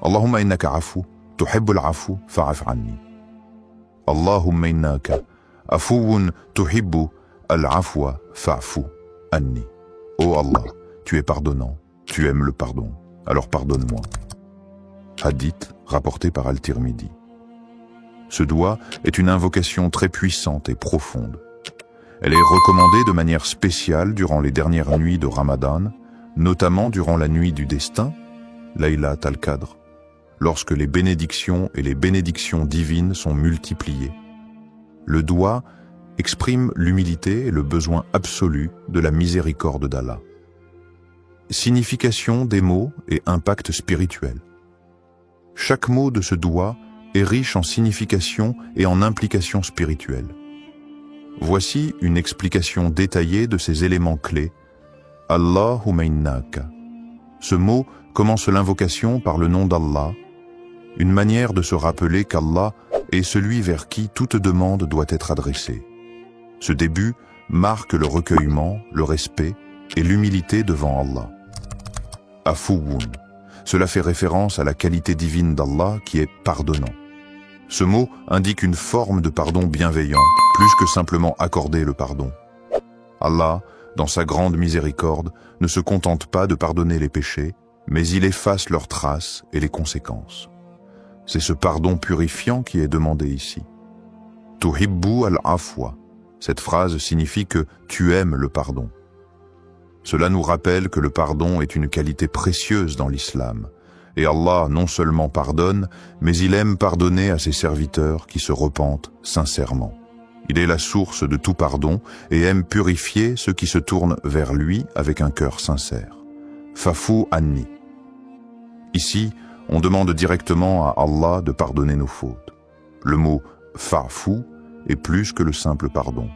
Allahumma innaka afu, tuhibbul afu, fa'af anni. Allahumma innaka afuwun tuhibbu al-afwa, fa'fu anni. Ô Allah, tu es pardonnant, tu aimes le pardon, alors pardonne-moi. Hadith rapporté par Al-Tirmidhi. Ce doua est une invocation très puissante et profonde. Elle est recommandée de manière spéciale durant les dernières nuits de Ramadan, notamment durant la nuit du destin, Laylat al-Qadr, lorsque les bénédictions et les bénédictions divines sont multipliées. Le doua exprime l'humilité et le besoin absolu de la miséricorde d'Allah. Signification des mots et impact spirituel. Chaque mot de ce doua est riche en signification et en implications spirituelles. Voici une explication détaillée de ces éléments clés. Allahumma innaka. Ce mot commence l'invocation par le nom d'Allah, une manière de se rappeler qu'Allah est celui vers qui toute demande doit être adressée. Ce début marque le recueillement, le respect et l'humilité devant Allah. Afuwun. Cela fait référence à la qualité divine d'Allah qui est pardonnant. Ce mot indique une forme de pardon bienveillant, plus que simplement accorder le pardon. Allah, dans sa grande miséricorde, ne se contente pas de pardonner les péchés, mais il efface leurs traces et les conséquences. C'est ce pardon purifiant qui est demandé ici. Tuhibbu al-afwa. Cette phrase signifie que tu aimes le pardon. Cela nous rappelle que le pardon est une qualité précieuse dans l'islam. Et Allah non seulement pardonne, mais il aime pardonner à ses serviteurs qui se repentent sincèrement. Il est la source de tout pardon et aime purifier ceux qui se tournent vers lui avec un cœur sincère. Fa'fu anni. Ici, on demande directement à Allah de pardonner nos fautes. Le mot fa'fu est plus que le simple pardon.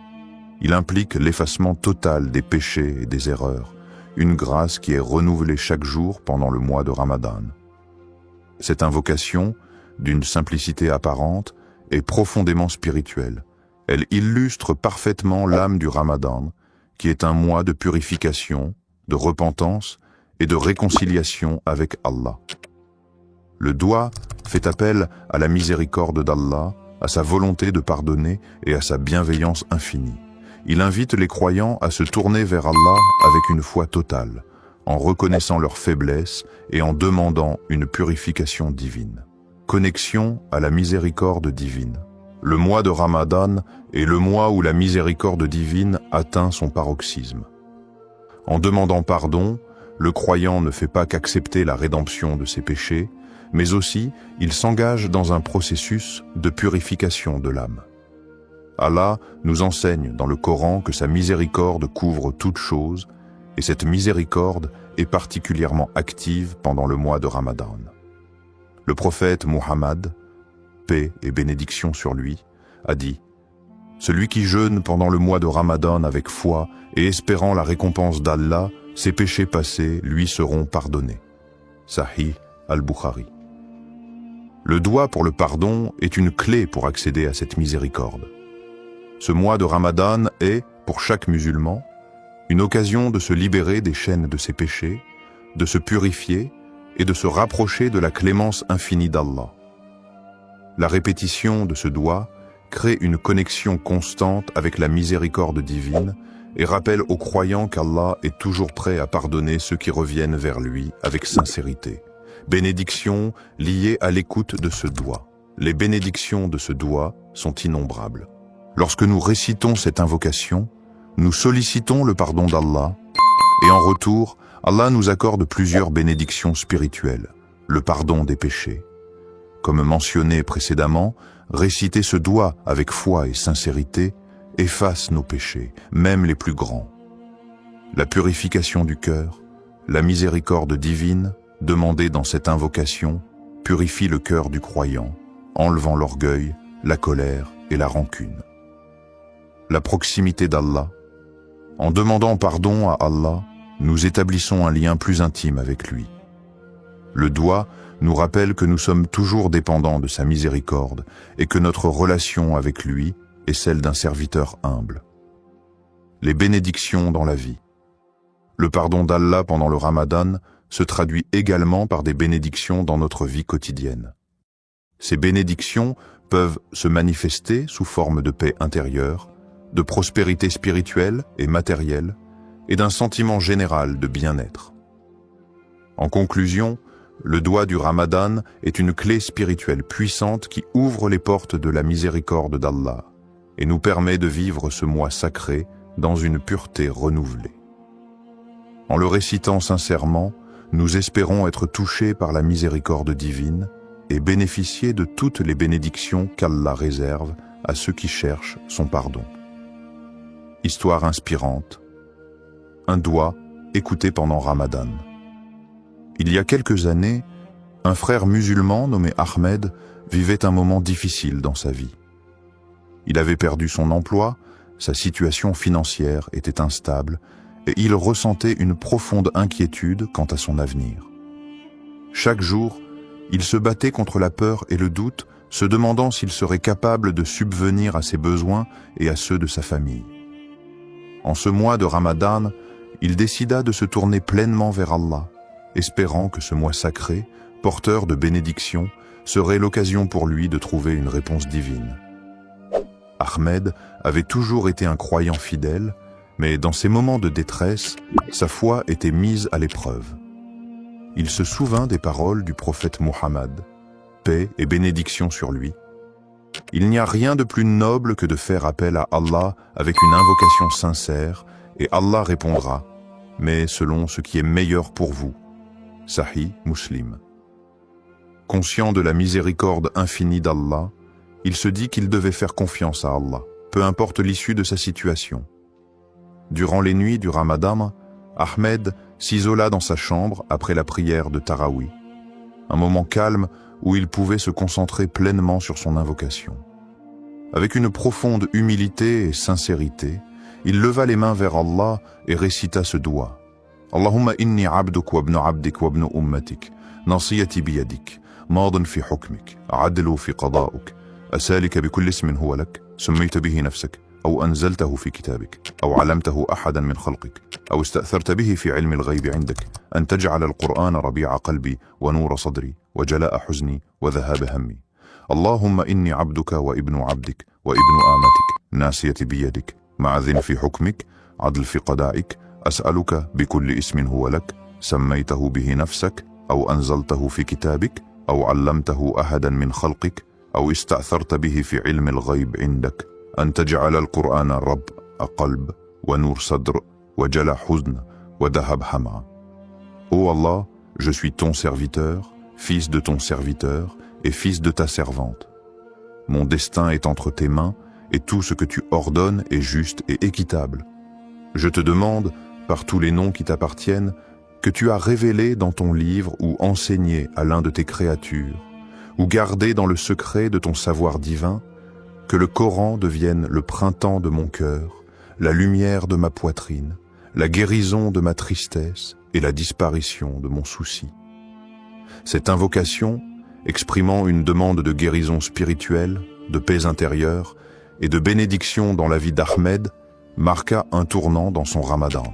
Il implique l'effacement total des péchés et des erreurs, une grâce qui est renouvelée chaque jour pendant le mois de Ramadan. Cette invocation, d'une simplicité apparente, est profondément spirituelle. Elle illustre parfaitement l'âme du Ramadan, qui est un mois de purification, de repentance et de réconciliation avec Allah. Le doua fait appel à la miséricorde d'Allah, à sa volonté de pardonner et à sa bienveillance infinie. Il invite les croyants à se tourner vers Allah avec une foi totale, en reconnaissant leur faiblesse et en demandant une purification divine. Connexion à la miséricorde divine. Le mois de Ramadan est le mois où la miséricorde divine atteint son paroxysme. En demandant pardon, le croyant ne fait pas qu'accepter la rédemption de ses péchés, mais aussi il s'engage dans un processus de purification de l'âme. Allah nous enseigne dans le Coran que sa miséricorde couvre toutes choses, et cette miséricorde est particulièrement active pendant le mois de Ramadan. Le prophète Muhammad, paix et bénédiction sur lui, a dit « Celui qui jeûne pendant le mois de Ramadan avec foi et espérant la récompense d'Allah, ses péchés passés lui seront pardonnés. » Sahih al-Bukhari. Le doua pour le pardon est une clé pour accéder à cette miséricorde. Ce mois de Ramadan est, pour chaque musulman, une occasion de se libérer des chaînes de ses péchés, de se purifier et de se rapprocher de la clémence infinie d'Allah. La répétition de ce doua crée une connexion constante avec la miséricorde divine et rappelle aux croyants qu'Allah est toujours prêt à pardonner ceux qui reviennent vers lui avec sincérité. Bénédictions liées à l'écoute de ce doua. Les bénédictions de ce doua sont innombrables. Lorsque nous récitons cette invocation, nous sollicitons le pardon d'Allah et en retour, Allah nous accorde plusieurs bénédictions spirituelles, le pardon des péchés. Comme mentionné précédemment, réciter ce doigt avec foi et sincérité efface nos péchés, même les plus grands. La purification du cœur, la miséricorde divine, demandée dans cette invocation, purifie le cœur du croyant, enlevant l'orgueil, la colère et la rancune. La proximité d'Allah. En demandant pardon à Allah, nous établissons un lien plus intime avec lui. Le doigt nous rappelle que nous sommes toujours dépendants de sa miséricorde et que notre relation avec lui est celle d'un serviteur humble. Les bénédictions dans la vie. Le pardon d'Allah pendant le Ramadan se traduit également par des bénédictions dans notre vie quotidienne. Ces bénédictions peuvent se manifester sous forme de paix intérieure, de prospérité spirituelle et matérielle, et d'un sentiment général de bien-être. En conclusion, le doigt du Ramadan est une clé spirituelle puissante qui ouvre les portes de la miséricorde d'Allah et nous permet de vivre ce mois sacré dans une pureté renouvelée. En le récitant sincèrement, nous espérons être touchés par la miséricorde divine et bénéficier de toutes les bénédictions qu'Allah réserve à ceux qui cherchent son pardon. Histoire inspirante. Un doigt écouté pendant Ramadan. Il y a quelques années, un frère musulman nommé Ahmed vivait un moment difficile dans sa vie. Il avait perdu son emploi, sa situation financière était instable et il ressentait une profonde inquiétude quant à son avenir. Chaque jour, il se battait contre la peur et le doute, se demandant s'il serait capable de subvenir à ses besoins et à ceux de sa famille. En ce mois de Ramadan, il décida de se tourner pleinement vers Allah, espérant que ce mois sacré, porteur de bénédictions, serait l'occasion pour lui de trouver une réponse divine. Ahmed avait toujours été un croyant fidèle, mais dans ces moments de détresse, sa foi était mise à l'épreuve. Il se souvint des paroles du prophète Muhammad, paix et bénédiction sur lui. Il n'y a rien de plus noble que de faire appel à Allah avec une invocation sincère, et Allah répondra, mais selon ce qui est meilleur pour vous. Sahih Muslim. Conscient de la miséricorde infinie d'Allah, il se dit qu'il devait faire confiance à Allah, peu importe l'issue de sa situation. Durant les nuits du Ramadan, Ahmed s'isola dans sa chambre après la prière de Tarawih, un moment calme où il pouvait se concentrer pleinement sur son invocation. Avec une profonde humilité et sincérité, il leva les mains vers Allah et récita ce doigt. Allahumma inni abduk wa ibnu abdik wa ibnu ummatik, nasiyati biyadik, maadin fi hukmik, adlu fi qada'uk, asalika bikulli ismin huwa lak, سميت به نفسك أو أنزلته في كتابك أو علمته أحدا من خلقك أو استأثرت به في علم الغيب عندك أن تجعل القرآن ربيع قلبي ونور صدري وجلاء حزني وذهاب همي اللهم إني عبدك وابن عبدك وابن آمتك ناسية بيدك معذ في حكمك عدل في قضائك أسألك بكل اسم هو لك سميته به نفسك أو أنزلته في كتابك أو علمته أحدا من خلقك أو استأثرت به في علم الغيب عندك أن تجعل القرآن رب قلب ونور صدر وجلاء حزن وذهب همع. Ô Allah, je suis ton serviteur, fils de ton serviteur et fils de ta servante. Mon destin est entre tes mains et tout ce que tu ordonnes est juste et équitable. Je te demande, par tous les noms qui t'appartiennent, que tu as révélé dans ton livre ou enseigné à l'un de tes créatures, ou gardé dans le secret de ton savoir divin, que le Coran devienne le printemps de mon cœur, la lumière de ma poitrine, la guérison de ma tristesse et la disparition de mon souci. Cette invocation, exprimant une demande de guérison spirituelle, de paix intérieure et de bénédiction dans la vie d'Ahmed, marqua un tournant dans son Ramadan.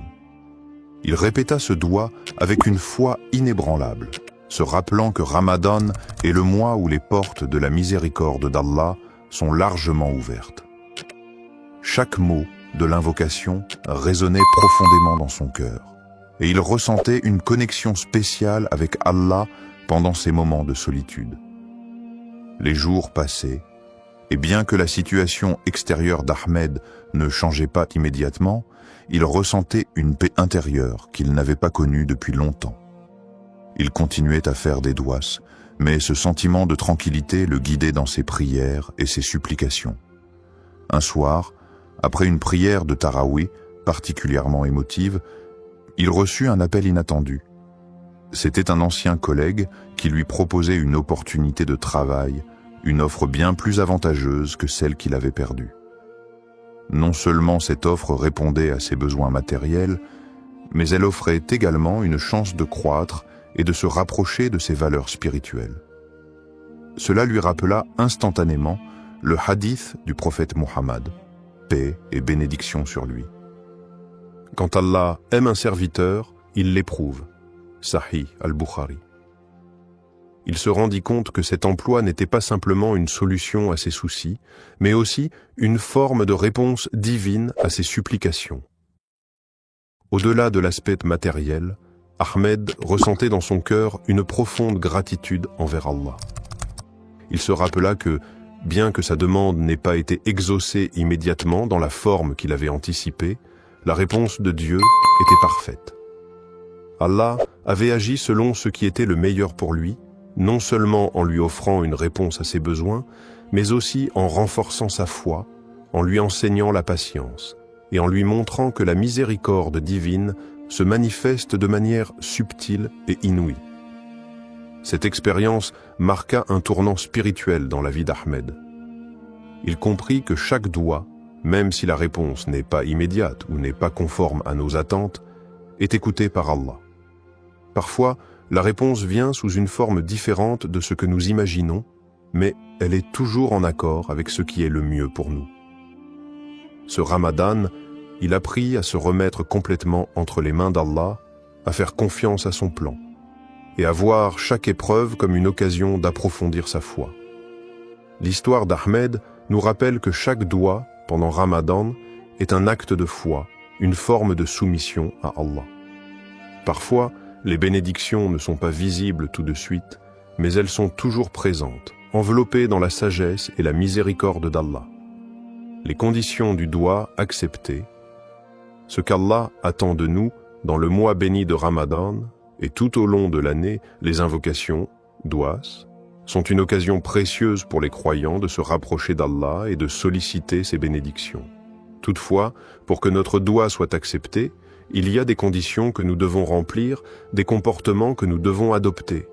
Il répéta ce doigt avec une foi inébranlable, se rappelant que Ramadan est le mois où les portes de la miséricorde d'Allah sont largement ouvertes. Chaque mot de l'invocation résonnait profondément dans son cœur, et il ressentait une connexion spéciale avec Allah pendant ces moments de solitude. Les jours passaient, Et bien que la situation extérieure d'Ahmed ne changeait pas immédiatement, il ressentait une paix intérieure qu'il n'avait pas connue depuis longtemps. Il continuait à faire des douas, mais ce sentiment de tranquillité le guidait dans ses prières et ses supplications. Un soir, après une prière de Tarawih particulièrement émotive, il reçut un appel inattendu. C'était un ancien collègue qui lui proposait une opportunité de travail, une offre bien plus avantageuse que celle qu'il avait perdue. Non seulement cette offre répondait à ses besoins matériels, mais elle offrait également une chance de croître et de se rapprocher de ses valeurs spirituelles. Cela lui rappela instantanément le hadith du prophète Mohammed, paix et bénédiction sur lui. Quand Allah aime un serviteur, il l'éprouve. Sahih al-Bukhari. Il se rendit compte que cet emploi n'était pas simplement une solution à ses soucis, mais aussi une forme de réponse divine à ses supplications. Au-delà de l'aspect matériel, Ahmed ressentait dans son cœur une profonde gratitude envers Allah. Il se rappela que, bien que sa demande n'ait pas été exaucée immédiatement dans la forme qu'il avait anticipée, la réponse de Dieu était parfaite. Allah avait agi selon ce qui était le meilleur pour lui, non seulement en lui offrant une réponse à ses besoins, mais aussi en renforçant sa foi, en lui enseignant la patience, et en lui montrant que la miséricorde divine se manifeste de manière subtile et inouïe. Cette expérience marqua un tournant spirituel dans la vie d'Ahmed. Il comprit que chaque doua, même si la réponse n'est pas immédiate ou n'est pas conforme à nos attentes, est écoutée par Allah. Parfois, la réponse vient sous une forme différente de ce que nous imaginons, mais elle est toujours en accord avec ce qui est le mieux pour nous. Ce Ramadan, il apprit à se remettre complètement entre les mains d'Allah, à faire confiance à son plan, et à voir chaque épreuve comme une occasion d'approfondir sa foi. L'histoire d'Ahmed nous rappelle que chaque doua, pendant Ramadan, est un acte de foi, une forme de soumission à Allah. Parfois, les bénédictions ne sont pas visibles tout de suite, mais elles sont toujours présentes, enveloppées dans la sagesse et la miséricorde d'Allah. Les conditions du doua acceptées, ce qu'Allah attend de nous dans le mois béni de Ramadan et tout au long de l'année, les invocations, douas, sont une occasion précieuse pour les croyants de se rapprocher d'Allah et de solliciter ses bénédictions. Toutefois, pour que notre doua soit accepté, il y a des conditions que nous devons remplir, des comportements que nous devons adopter.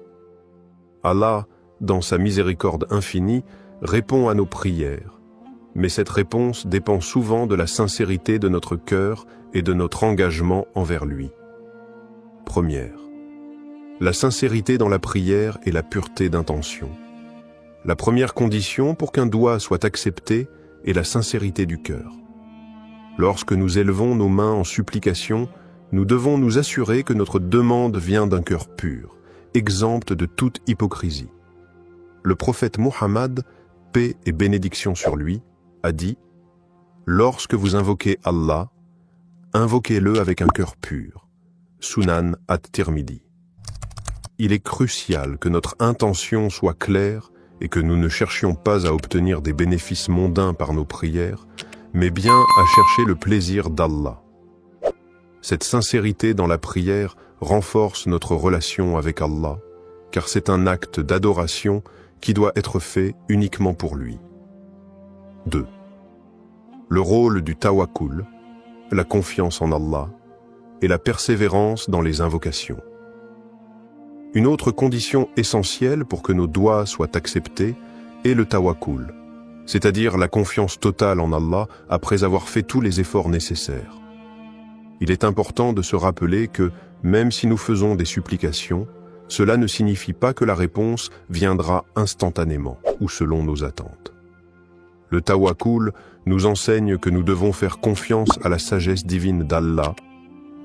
Allah, dans sa miséricorde infinie, répond à nos prières, mais cette réponse dépend souvent de la sincérité de notre cœur et de notre engagement envers lui. Première, la sincérité dans la prière et la pureté d'intention. La première condition pour qu'un doua soit accepté est la sincérité du cœur. Lorsque nous élevons nos mains en supplication, nous devons nous assurer que notre demande vient d'un cœur pur, exempt de toute hypocrisie. Le prophète Mohammed, paix et bénédiction sur lui, a dit « Lorsque vous invoquez Allah, invoquez-le avec un cœur pur. » Sunan at-Tirmidhi. Il est crucial que notre intention soit claire et que nous ne cherchions pas à obtenir des bénéfices mondains par nos prières, mais bien à chercher le plaisir d'Allah. Cette sincérité dans la prière renforce notre relation avec Allah, car c'est un acte d'adoration qui doit être fait uniquement pour lui. 2. Le rôle du tawakkul, la confiance en Allah, et la persévérance dans les invocations. Une autre condition essentielle pour que nos doua soient acceptés est le tawakkul, c'est-à-dire la confiance totale en Allah après avoir fait tous les efforts nécessaires. Il est important de se rappeler que, même si nous faisons des supplications, cela ne signifie pas que la réponse viendra instantanément ou selon nos attentes. Le tawakkul nous enseigne que nous devons faire confiance à la sagesse divine d'Allah,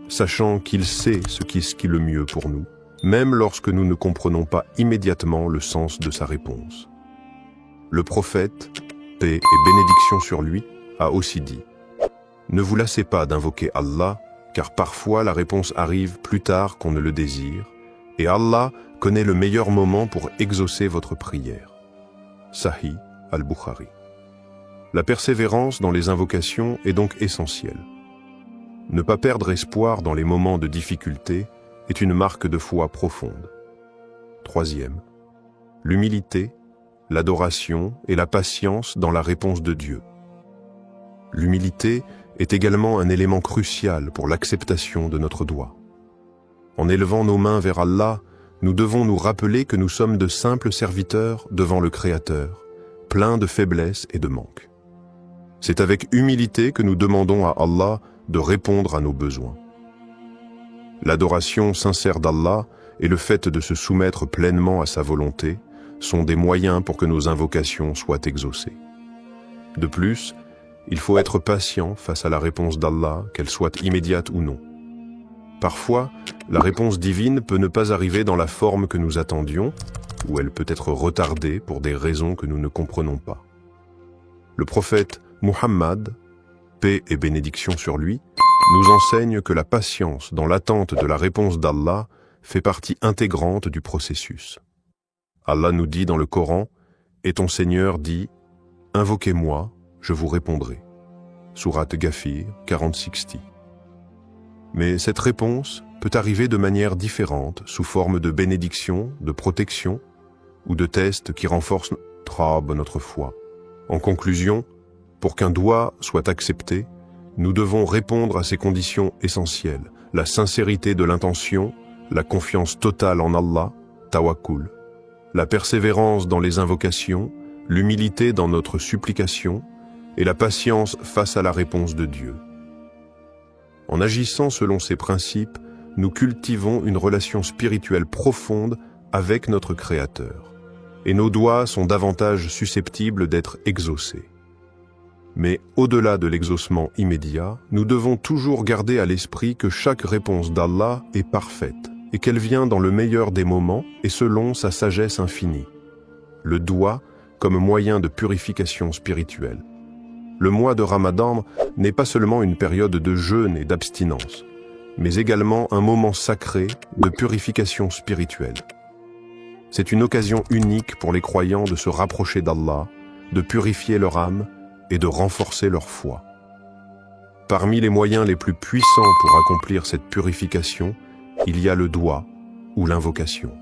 sachant qu'il sait ce qui est le mieux pour nous, même lorsque nous ne comprenons pas immédiatement le sens de sa réponse. Le prophète, paix et bénédiction sur lui, a aussi dit « Ne vous lassez pas d'invoquer Allah, car parfois la réponse arrive plus tard qu'on ne le désire, et Allah connaît le meilleur moment pour exaucer votre prière. » Sahih al-Bukhari. La persévérance dans les invocations est donc essentielle. Ne pas perdre espoir dans les moments de difficulté est une marque de foi profonde. Troisième, l'humilité, l'adoration et la patience dans la réponse de Dieu. L'humilité est également un élément crucial pour l'acceptation de notre dua. En élevant nos mains vers Allah, nous devons nous rappeler que nous sommes de simples serviteurs devant le Créateur, pleins de faiblesses et de manques. C'est avec humilité que nous demandons à Allah de répondre à nos besoins. L'adoration sincère d'Allah et le fait de se soumettre pleinement à sa volonté sont des moyens pour que nos invocations soient exaucées. De plus, il faut être patient face à la réponse d'Allah, qu'elle soit immédiate ou non. Parfois, la réponse divine peut ne pas arriver dans la forme que nous attendions, ou elle peut être retardée pour des raisons que nous ne comprenons pas. Le prophète Muhammad, paix et bénédiction sur lui, nous enseigne que la patience dans l'attente de la réponse d'Allah fait partie intégrante du processus. Allah nous dit dans le Coran, « Et ton Seigneur dit, invoquez-moi, je vous répondrai. » Sourate Ghafir 40-60. Mais cette réponse peut arriver de manière différente, sous forme de bénédiction, de protection ou de tests qui renforcent notre foi. En conclusion, pour qu'un doua soit accepté, nous devons répondre à ces conditions essentielles, la sincérité de l'intention, la confiance totale en Allah, tawakkul, la persévérance dans les invocations, l'humilité dans notre supplication et la patience face à la réponse de Dieu. En agissant selon ces principes, nous cultivons une relation spirituelle profonde avec notre Créateur, et nos doigts sont davantage susceptibles d'être exaucés. Mais au-delà de l'exaucement immédiat, nous devons toujours garder à l'esprit que chaque réponse d'Allah est parfaite et qu'elle vient dans le meilleur des moments et selon sa sagesse infinie. Le doua comme moyen de purification spirituelle. Le mois de Ramadan n'est pas seulement une période de jeûne et d'abstinence, mais également un moment sacré de purification spirituelle. C'est une occasion unique pour les croyants de se rapprocher d'Allah, de purifier leur âme et de renforcer leur foi. Parmi les moyens les plus puissants pour accomplir cette purification, il y a le doua ou l'invocation.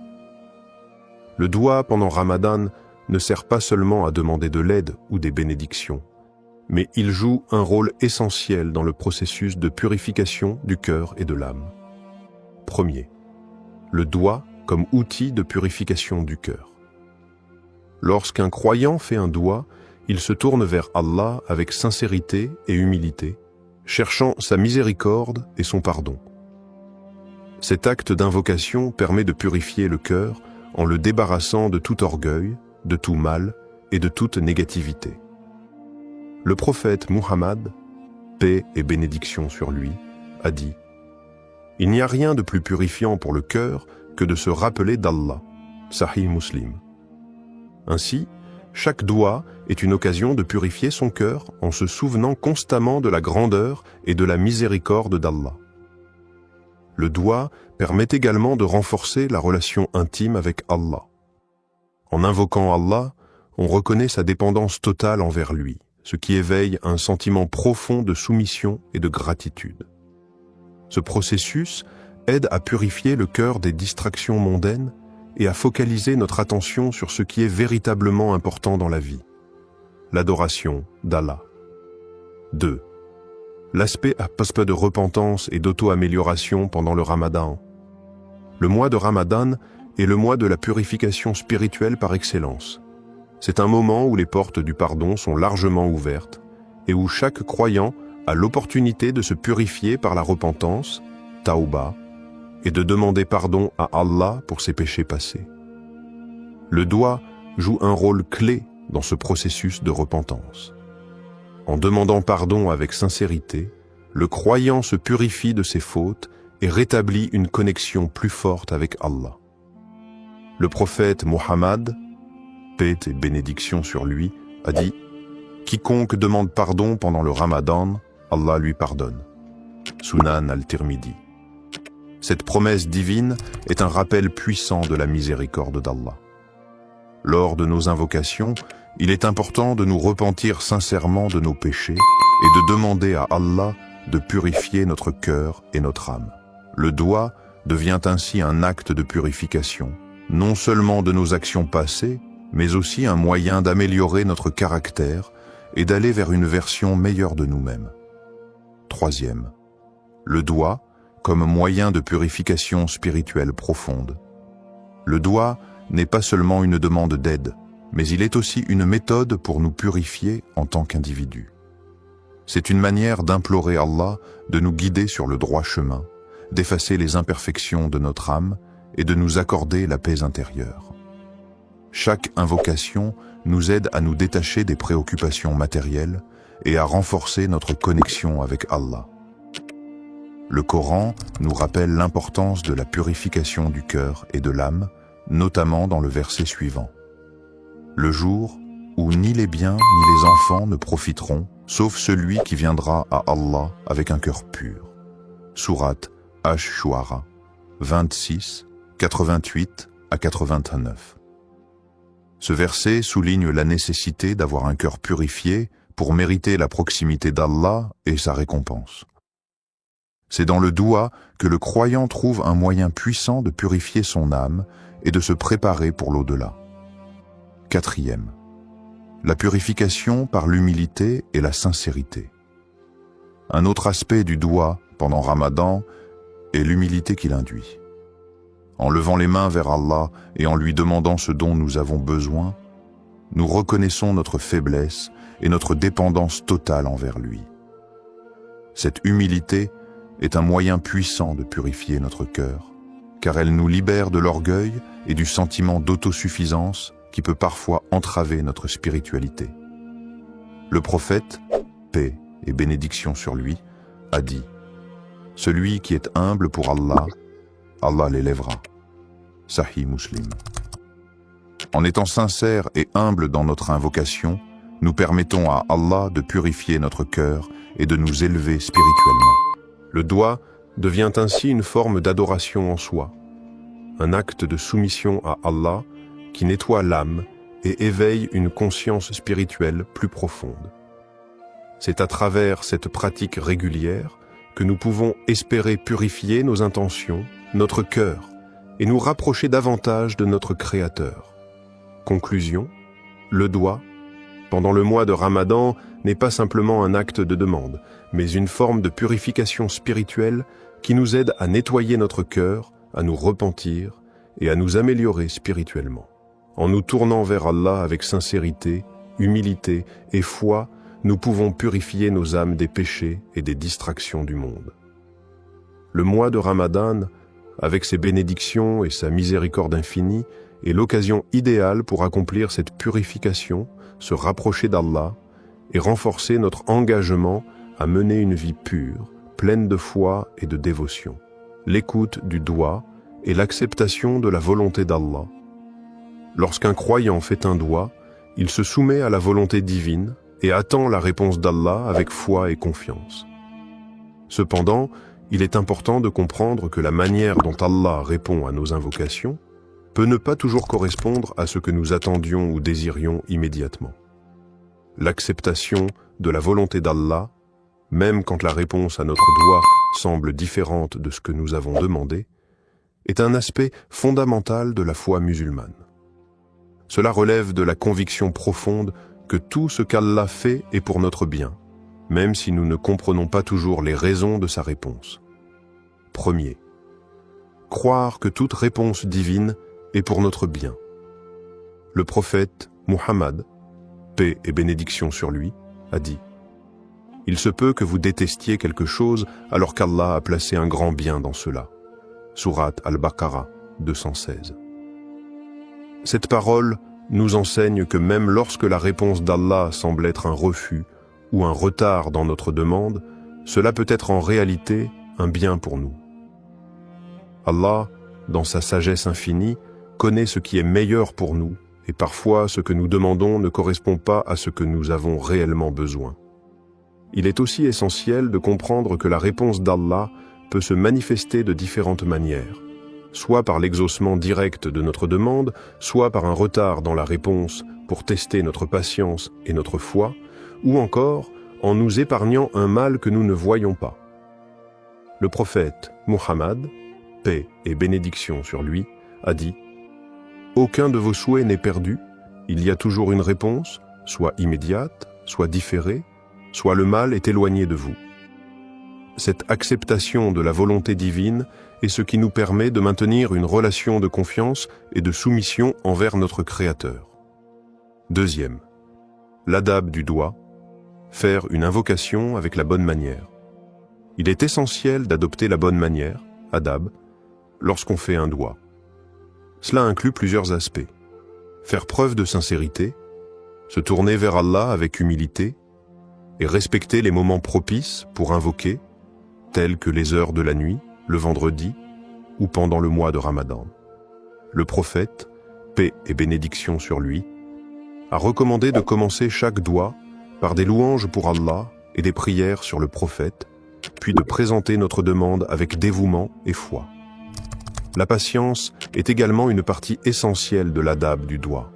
Le doua pendant Ramadan ne sert pas seulement à demander de l'aide ou des bénédictions, mais il joue un rôle essentiel dans le processus de purification du cœur et de l'âme. Premier, le doua comme outil de purification du cœur. Lorsqu'un croyant fait un doua, il se tourne vers Allah avec sincérité et humilité, cherchant sa miséricorde et son pardon. Cet acte d'invocation permet de purifier le cœur en le débarrassant de tout orgueil, de tout mal et de toute négativité. Le prophète Muhammad, paix et bénédiction sur lui, a dit « Il n'y a rien de plus purifiant pour le cœur que de se rappeler d'Allah. » Sahih Muslim. Ainsi, chaque doua est une occasion de purifier son cœur en se souvenant constamment de la grandeur et de la miséricorde d'Allah. Le doua permet également de renforcer la relation intime avec Allah. En invoquant Allah, on reconnaît sa dépendance totale envers lui, ce qui éveille un sentiment profond de soumission et de gratitude. Ce processus aide à purifier le cœur des distractions mondaines et à focaliser notre attention sur ce qui est véritablement important dans la vie, l'adoration d'Allah. 2. L'aspect de repentance et d'auto-amélioration pendant le Ramadan. Le mois de Ramadan est le mois de la purification spirituelle par excellence. C'est un moment où les portes du pardon sont largement ouvertes et où chaque croyant a l'opportunité de se purifier par la repentance, tauba, et de demander pardon à Allah pour ses péchés passés. Le doua joue un rôle clé dans ce processus de repentance. En demandant pardon avec sincérité, le croyant se purifie de ses fautes et rétablit une connexion plus forte avec Allah. Le prophète Muhammad, paix et bénédiction sur lui, a dit « Quiconque demande pardon pendant le Ramadan, Allah lui pardonne. » Sunan al-Tirmidhi. Cette promesse divine est un rappel puissant de la miséricorde d'Allah. Lors de nos invocations, il est important de nous repentir sincèrement de nos péchés et de demander à Allah de purifier notre cœur et notre âme. Le doigt devient ainsi un acte de purification, non seulement de nos actions passées, mais aussi un moyen d'améliorer notre caractère et d'aller vers une version meilleure de nous-mêmes. Troisième, le doigt comme moyen de purification spirituelle profonde. Le doigt n'est pas seulement une demande d'aide, mais il est aussi une méthode pour nous purifier en tant qu'individus. C'est une manière d'implorer Allah de nous guider sur le droit chemin, d'effacer les imperfections de notre âme et de nous accorder la paix intérieure. Chaque invocation nous aide à nous détacher des préoccupations matérielles et à renforcer notre connexion avec Allah. Le Coran nous rappelle l'importance de la purification du cœur et de l'âme, notamment dans le verset suivant. Le jour où ni les biens ni les enfants ne profiteront, sauf celui qui viendra à Allah avec un cœur pur. Sourate Ash-Shu'ara, 26, 88 à 89. Ce verset souligne la nécessité d'avoir un cœur purifié pour mériter la proximité d'Allah et sa récompense. C'est dans le doua que le croyant trouve un moyen puissant de purifier son âme et de se préparer pour l'au-delà. Quatrième, la purification par l'humilité et la sincérité. Un autre aspect du doua pendant Ramadan est l'humilité qu'il induit. En levant les mains vers Allah et en lui demandant ce dont nous avons besoin, nous reconnaissons notre faiblesse et notre dépendance totale envers lui. Cette humilité est un moyen puissant de purifier notre cœur, car elle nous libère de l'orgueil et du sentiment d'autosuffisance qui peut parfois entraver notre spiritualité. Le prophète, paix et bénédiction sur lui, a dit « Celui qui est humble pour Allah, Allah l'élèvera. » Sahih Muslim. En étant sincères et humbles dans notre invocation, nous permettons à Allah de purifier notre cœur et de nous élever spirituellement. Le doigt devient ainsi une forme d'adoration en soi, un acte de soumission à Allah qui nettoie l'âme et éveille une conscience spirituelle plus profonde. C'est à travers cette pratique régulière que nous pouvons espérer purifier nos intentions, notre cœur, et nous rapprocher davantage de notre Créateur. Conclusion, le doigt, pendant le mois de Ramadan, n'est pas simplement un acte de demande, mais une forme de purification spirituelle qui nous aide à nettoyer notre cœur, à nous repentir et à nous améliorer spirituellement. En nous tournant vers Allah avec sincérité, humilité et foi, nous pouvons purifier nos âmes des péchés et des distractions du monde. Le mois de Ramadan, avec ses bénédictions et sa miséricorde infinie, est l'occasion idéale pour accomplir cette purification, se rapprocher d'Allah et renforcer notre engagement à mener une vie pure, pleine de foi et de dévotion. L'écoute du doigt et l'acceptation de la volonté d'Allah. Lorsqu'un croyant fait un doigt, il se soumet à la volonté divine et attend la réponse d'Allah avec foi et confiance. Cependant, il est important de comprendre que la manière dont Allah répond à nos invocations peut ne pas toujours correspondre à ce que nous attendions ou désirions immédiatement. L'acceptation de la volonté d'Allah, même quand la réponse à notre doigt semble différente de ce que nous avons demandé, est un aspect fondamental de la foi musulmane. Cela relève de la conviction profonde que tout ce qu'Allah fait est pour notre bien, même si nous ne comprenons pas toujours les raisons de sa réponse. Premier, croire que toute réponse divine est pour notre bien. Le prophète Muhammad, paix et bénédiction sur lui, a dit « Il se peut que vous détestiez quelque chose alors qu'Allah a placé un grand bien dans cela. » Sourate Al-Baqarah 216. Cette parole nous enseigne que même lorsque la réponse d'Allah semble être un refus ou un retard dans notre demande, cela peut être en réalité un bien pour nous. Allah, dans sa sagesse infinie, connaît ce qui est meilleur pour nous, et parfois ce que nous demandons ne correspond pas à ce que nous avons réellement besoin. Il est aussi essentiel de comprendre que la réponse d'Allah peut se manifester de différentes manières, soit par l'exaucement direct de notre demande, soit par un retard dans la réponse pour tester notre patience et notre foi, ou encore en nous épargnant un mal que nous ne voyons pas. Le prophète Muhammad, paix et bénédiction sur lui, a dit « Aucun de vos souhaits n'est perdu, il y a toujours une réponse, soit immédiate, soit différée, soit le mal est éloigné de vous. » Cette acceptation de la volonté divine est ce qui nous permet de maintenir une relation de confiance et de soumission envers notre Créateur. Deuxième, l'adab du doigt, faire une invocation avec la bonne manière. Il est essentiel d'adopter la bonne manière, adab, lorsqu'on fait un doigt. Cela inclut plusieurs aspects. Faire preuve de sincérité, se tourner vers Allah avec humilité et respecter les moments propices pour invoquer, tels que les heures de la nuit, le vendredi ou pendant le mois de Ramadan. Le prophète, paix et bénédiction sur lui, a recommandé de commencer chaque doigt par des louanges pour Allah et des prières sur le prophète, puis de présenter notre demande avec dévouement et foi. La patience est également une partie essentielle de l'adab du doigt.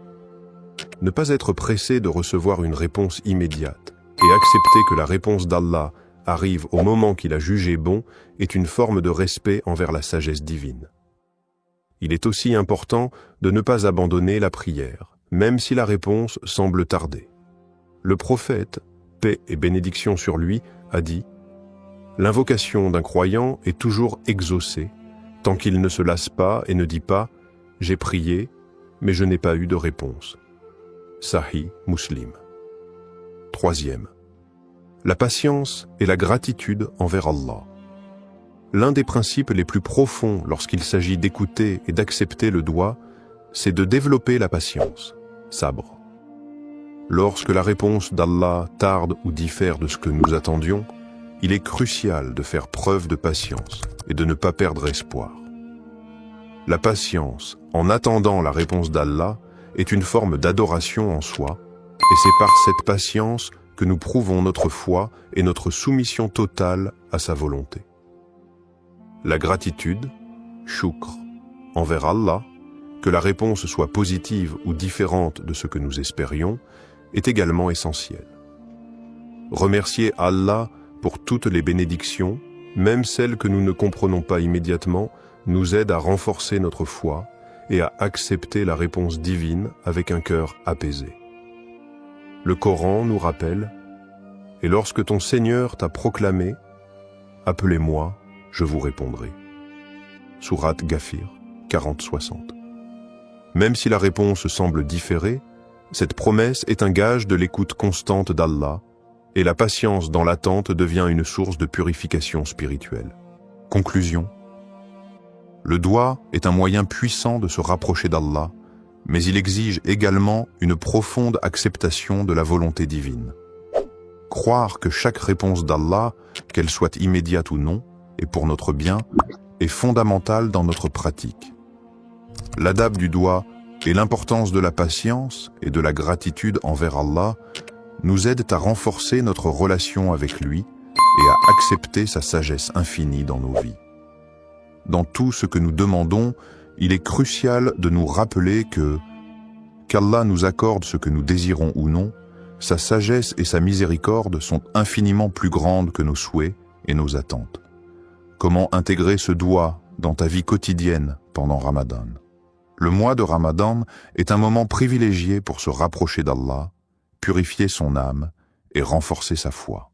Ne pas être pressé de recevoir une réponse immédiate et accepter que la réponse d'Allah arrive au moment qu'il a jugé bon est une forme de respect envers la sagesse divine. Il est aussi important de ne pas abandonner la prière, même si la réponse semble tarder. Le prophète, paix et bénédiction sur lui, a dit « L'invocation d'un croyant est toujours exaucée, tant qu'il ne se lasse pas et ne dit pas « J'ai prié, mais je n'ai pas eu de réponse ». Sahih Muslim. Troisième, la patience et la gratitude envers Allah. L'un des principes les plus profonds lorsqu'il s'agit d'écouter et d'accepter le doigt, c'est de développer la patience, sabre. Lorsque la réponse d'Allah tarde ou diffère de ce que nous attendions, il est crucial de faire preuve de patience et de ne pas perdre espoir. La patience, en attendant la réponse d'Allah, est une forme d'adoration en soi, et c'est par cette patience que nous prouvons notre foi et notre soumission totale à sa volonté. La gratitude, shukr, envers Allah, que la réponse soit positive ou différente de ce que nous espérions, est également essentielle. Remercier Allah pour toutes les bénédictions, même celles que nous ne comprenons pas immédiatement, nous aide à renforcer notre foi et à accepter la réponse divine avec un cœur apaisé. Le Coran nous rappelle « Et lorsque ton Seigneur t'a proclamé, appelez-moi, je vous répondrai. » Sourate Ghafir 40-60. Même si la réponse semble différer, cette promesse est un gage de l'écoute constante d'Allah et la patience dans l'attente devient une source de purification spirituelle. Conclusion. Le doigt est un moyen puissant de se rapprocher d'Allah, mais il exige également une profonde acceptation de la volonté divine. Croire que chaque réponse d'Allah, qu'elle soit immédiate ou non, et pour notre bien, est fondamentale dans notre pratique. L'adab du doigt et l'importance de la patience et de la gratitude envers Allah nous aident à renforcer notre relation avec lui et à accepter sa sagesse infinie dans nos vies. Dans tout ce que nous demandons, il est crucial de nous rappeler qu'Allah nous accorde ce que nous désirons ou non, sa sagesse et sa miséricorde sont infiniment plus grandes que nos souhaits et nos attentes. Comment intégrer ce doigt dans ta vie quotidienne pendant Ramadan? Le mois de Ramadan est un moment privilégié pour se rapprocher d'Allah, purifier son âme et renforcer sa foi.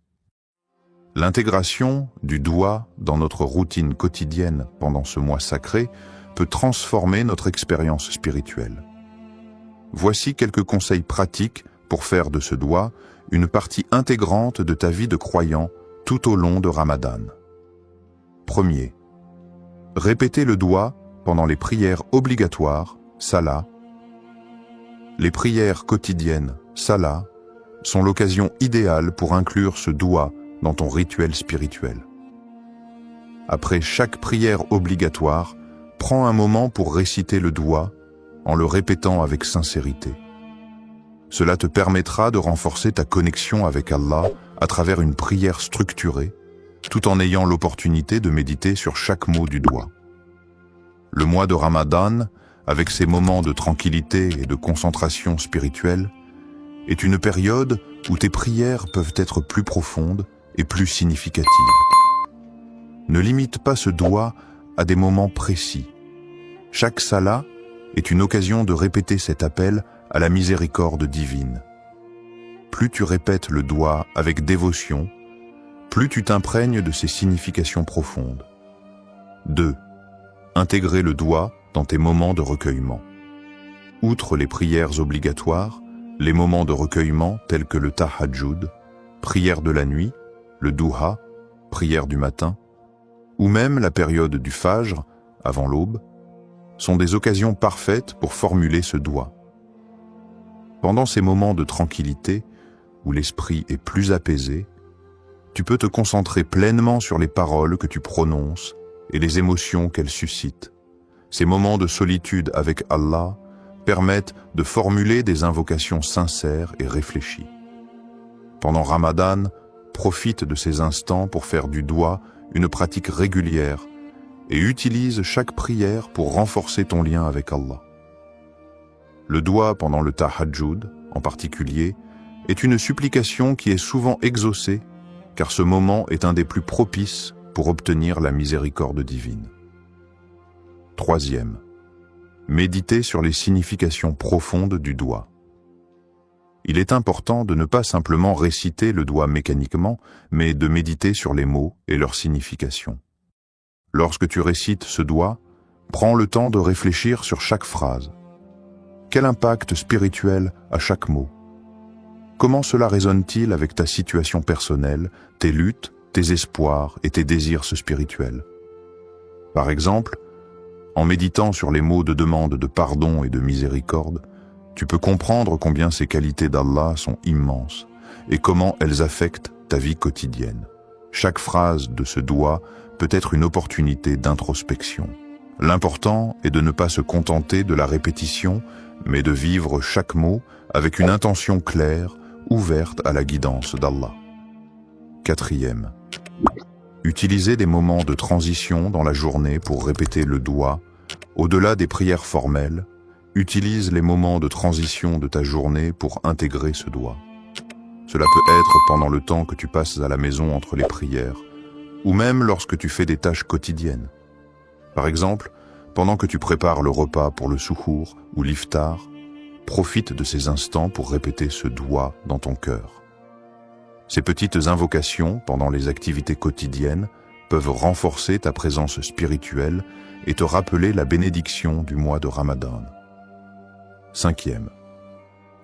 L'intégration du doigt dans notre routine quotidienne pendant ce mois sacré peut transformer notre expérience spirituelle. Voici quelques conseils pratiques pour faire de ce doigt une partie intégrante de ta vie de croyant tout au long de Ramadan. Premier, répétez le doigt pendant les prières obligatoires, salat. Les prières quotidiennes, salat, sont l'occasion idéale pour inclure ce doigt dans ton rituel spirituel. Après chaque prière obligatoire, prends un moment pour réciter le doigt en le répétant avec sincérité. Cela te permettra de renforcer ta connexion avec Allah à travers une prière structurée, tout en ayant l'opportunité de méditer sur chaque mot du doigt. Le mois de Ramadan avec ses moments de tranquillité et de concentration spirituelle, est une période où tes prières peuvent être plus profondes et plus significatives. Ne limite pas ce doigt à des moments précis. Chaque salat est une occasion de répéter cet appel à la miséricorde divine. Plus tu répètes le doigt avec dévotion, plus tu t'imprègnes de ses significations profondes. 2. Intégrer le doigt dans tes moments de recueillement. Outre les prières obligatoires, les moments de recueillement tels que le tahajjud, prière de la nuit, le duha, prière du matin, ou même la période du fajr, avant l'aube, sont des occasions parfaites pour formuler ce doigt. Pendant ces moments de tranquillité, où l'esprit est plus apaisé, tu peux te concentrer pleinement sur les paroles que tu prononces et les émotions qu'elles suscitent. Ces moments de solitude avec Allah permettent de formuler des invocations sincères et réfléchies. Pendant Ramadan, profite de ces instants pour faire du doigt une pratique régulière et utilise chaque prière pour renforcer ton lien avec Allah. Le doigt pendant le tahajjud, en particulier, est une supplication qui est souvent exaucée, car ce moment est un des plus propices pour obtenir la miséricorde divine. 3. Méditer sur les significations profondes du doigt. Il est important de ne pas simplement réciter le doigt mécaniquement, mais de méditer sur les mots et leur signification. Lorsque tu récites ce doigt, prends le temps de réfléchir sur chaque phrase. Quel impact spirituel a chaque mot? Comment cela résonne-t-il avec ta situation personnelle, tes luttes, tes espoirs et tes désirs spirituels? Par exemple, en méditant sur les mots de demande de pardon et de miséricorde, tu peux comprendre combien ces qualités d'Allah sont immenses et comment elles affectent ta vie quotidienne. Chaque phrase de ce doigt peut être une opportunité d'introspection. L'important est de ne pas se contenter de la répétition, mais de vivre chaque mot avec une intention claire, ouverte à la guidance d'Allah. 4. Utiliser des moments de transition dans la journée pour répéter le doigt. Au-delà des prières formelles, utilise les moments de transition de ta journée pour intégrer ce doigt. Cela peut être pendant le temps que tu passes à la maison entre les prières, ou même lorsque tu fais des tâches quotidiennes. Par exemple, pendant que tu prépares le repas pour le suhour ou l'iftar, profite de ces instants pour répéter ce doigt dans ton cœur. Ces petites invocations pendant les activités quotidiennes peuvent renforcer ta présence spirituelle et te rappeler la bénédiction du mois de Ramadan. 5.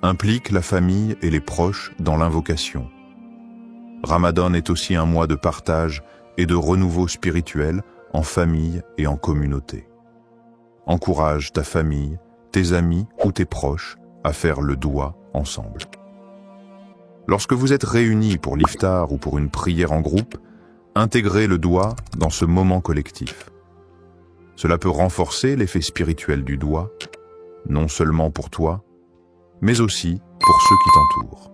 Implique la famille et les proches dans l'invocation. Ramadan est aussi un mois de partage et de renouveau spirituel en famille et en communauté. Encourage ta famille, tes amis ou tes proches à faire le doigt ensemble. Lorsque vous êtes réunis pour l'iftar ou pour une prière en groupe, intégrez le doigt dans ce moment collectif. Cela peut renforcer l'effet spirituel du doigt, non seulement pour toi, mais aussi pour ceux qui t'entourent.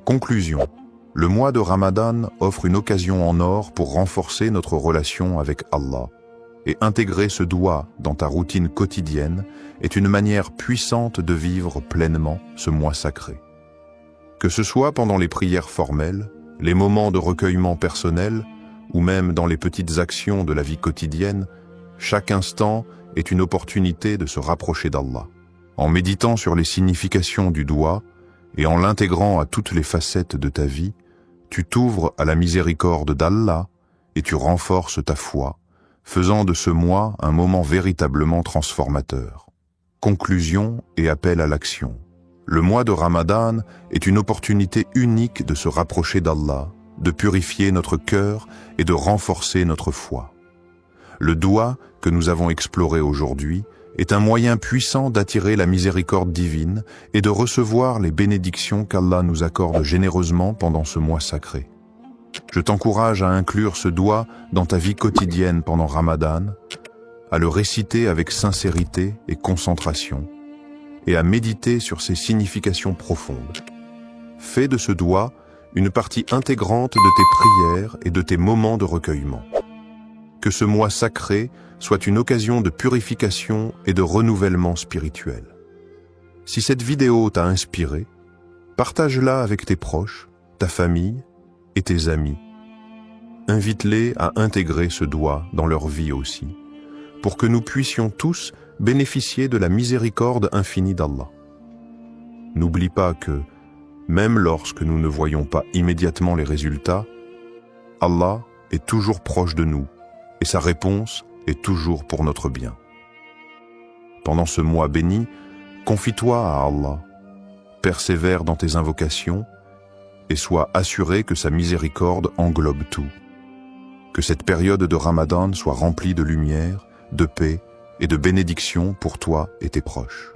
Conclusion. Le mois de Ramadan offre une occasion en or pour renforcer notre relation avec Allah, et intégrer ce doigt dans ta routine quotidienne est une manière puissante de vivre pleinement ce mois sacré. Que ce soit pendant les prières formelles, les moments de recueillement personnel, ou même dans les petites actions de la vie quotidienne, chaque instant est une opportunité de se rapprocher d'Allah. En méditant sur les significations du doigt et en l'intégrant à toutes les facettes de ta vie, tu t'ouvres à la miséricorde d'Allah et tu renforces ta foi, faisant de ce mois un moment véritablement transformateur. Conclusion et appel à l'action. Le mois de Ramadan est une opportunité unique de se rapprocher d'Allah, de purifier notre cœur et de renforcer notre foi. Le doigt que nous avons exploré aujourd'hui est un moyen puissant d'attirer la miséricorde divine et de recevoir les bénédictions qu'Allah nous accorde généreusement pendant ce mois sacré. Je t'encourage à inclure ce doigt dans ta vie quotidienne pendant Ramadan, à le réciter avec sincérité et concentration, et à méditer sur ses significations profondes. Fais de ce doigt une partie intégrante de tes prières et de tes moments de recueillement. que ce mois sacré soit une occasion de purification et de renouvellement spirituel. Si cette vidéo t'a inspiré, partage-la avec tes proches, ta famille et tes amis. Invite-les à intégrer ce doigt dans leur vie aussi, pour que nous puissions tous bénéficier de la miséricorde infinie d'Allah. N'oublie pas que, même lorsque nous ne voyons pas immédiatement les résultats, Allah est toujours proche de nous et sa réponse est toujours pour notre bien. Pendant ce mois béni, confie-toi à Allah, persévère dans tes invocations et sois assuré que sa miséricorde englobe tout. Que cette période de Ramadan soit remplie de lumière, de paix et de bénédiction pour toi et tes proches.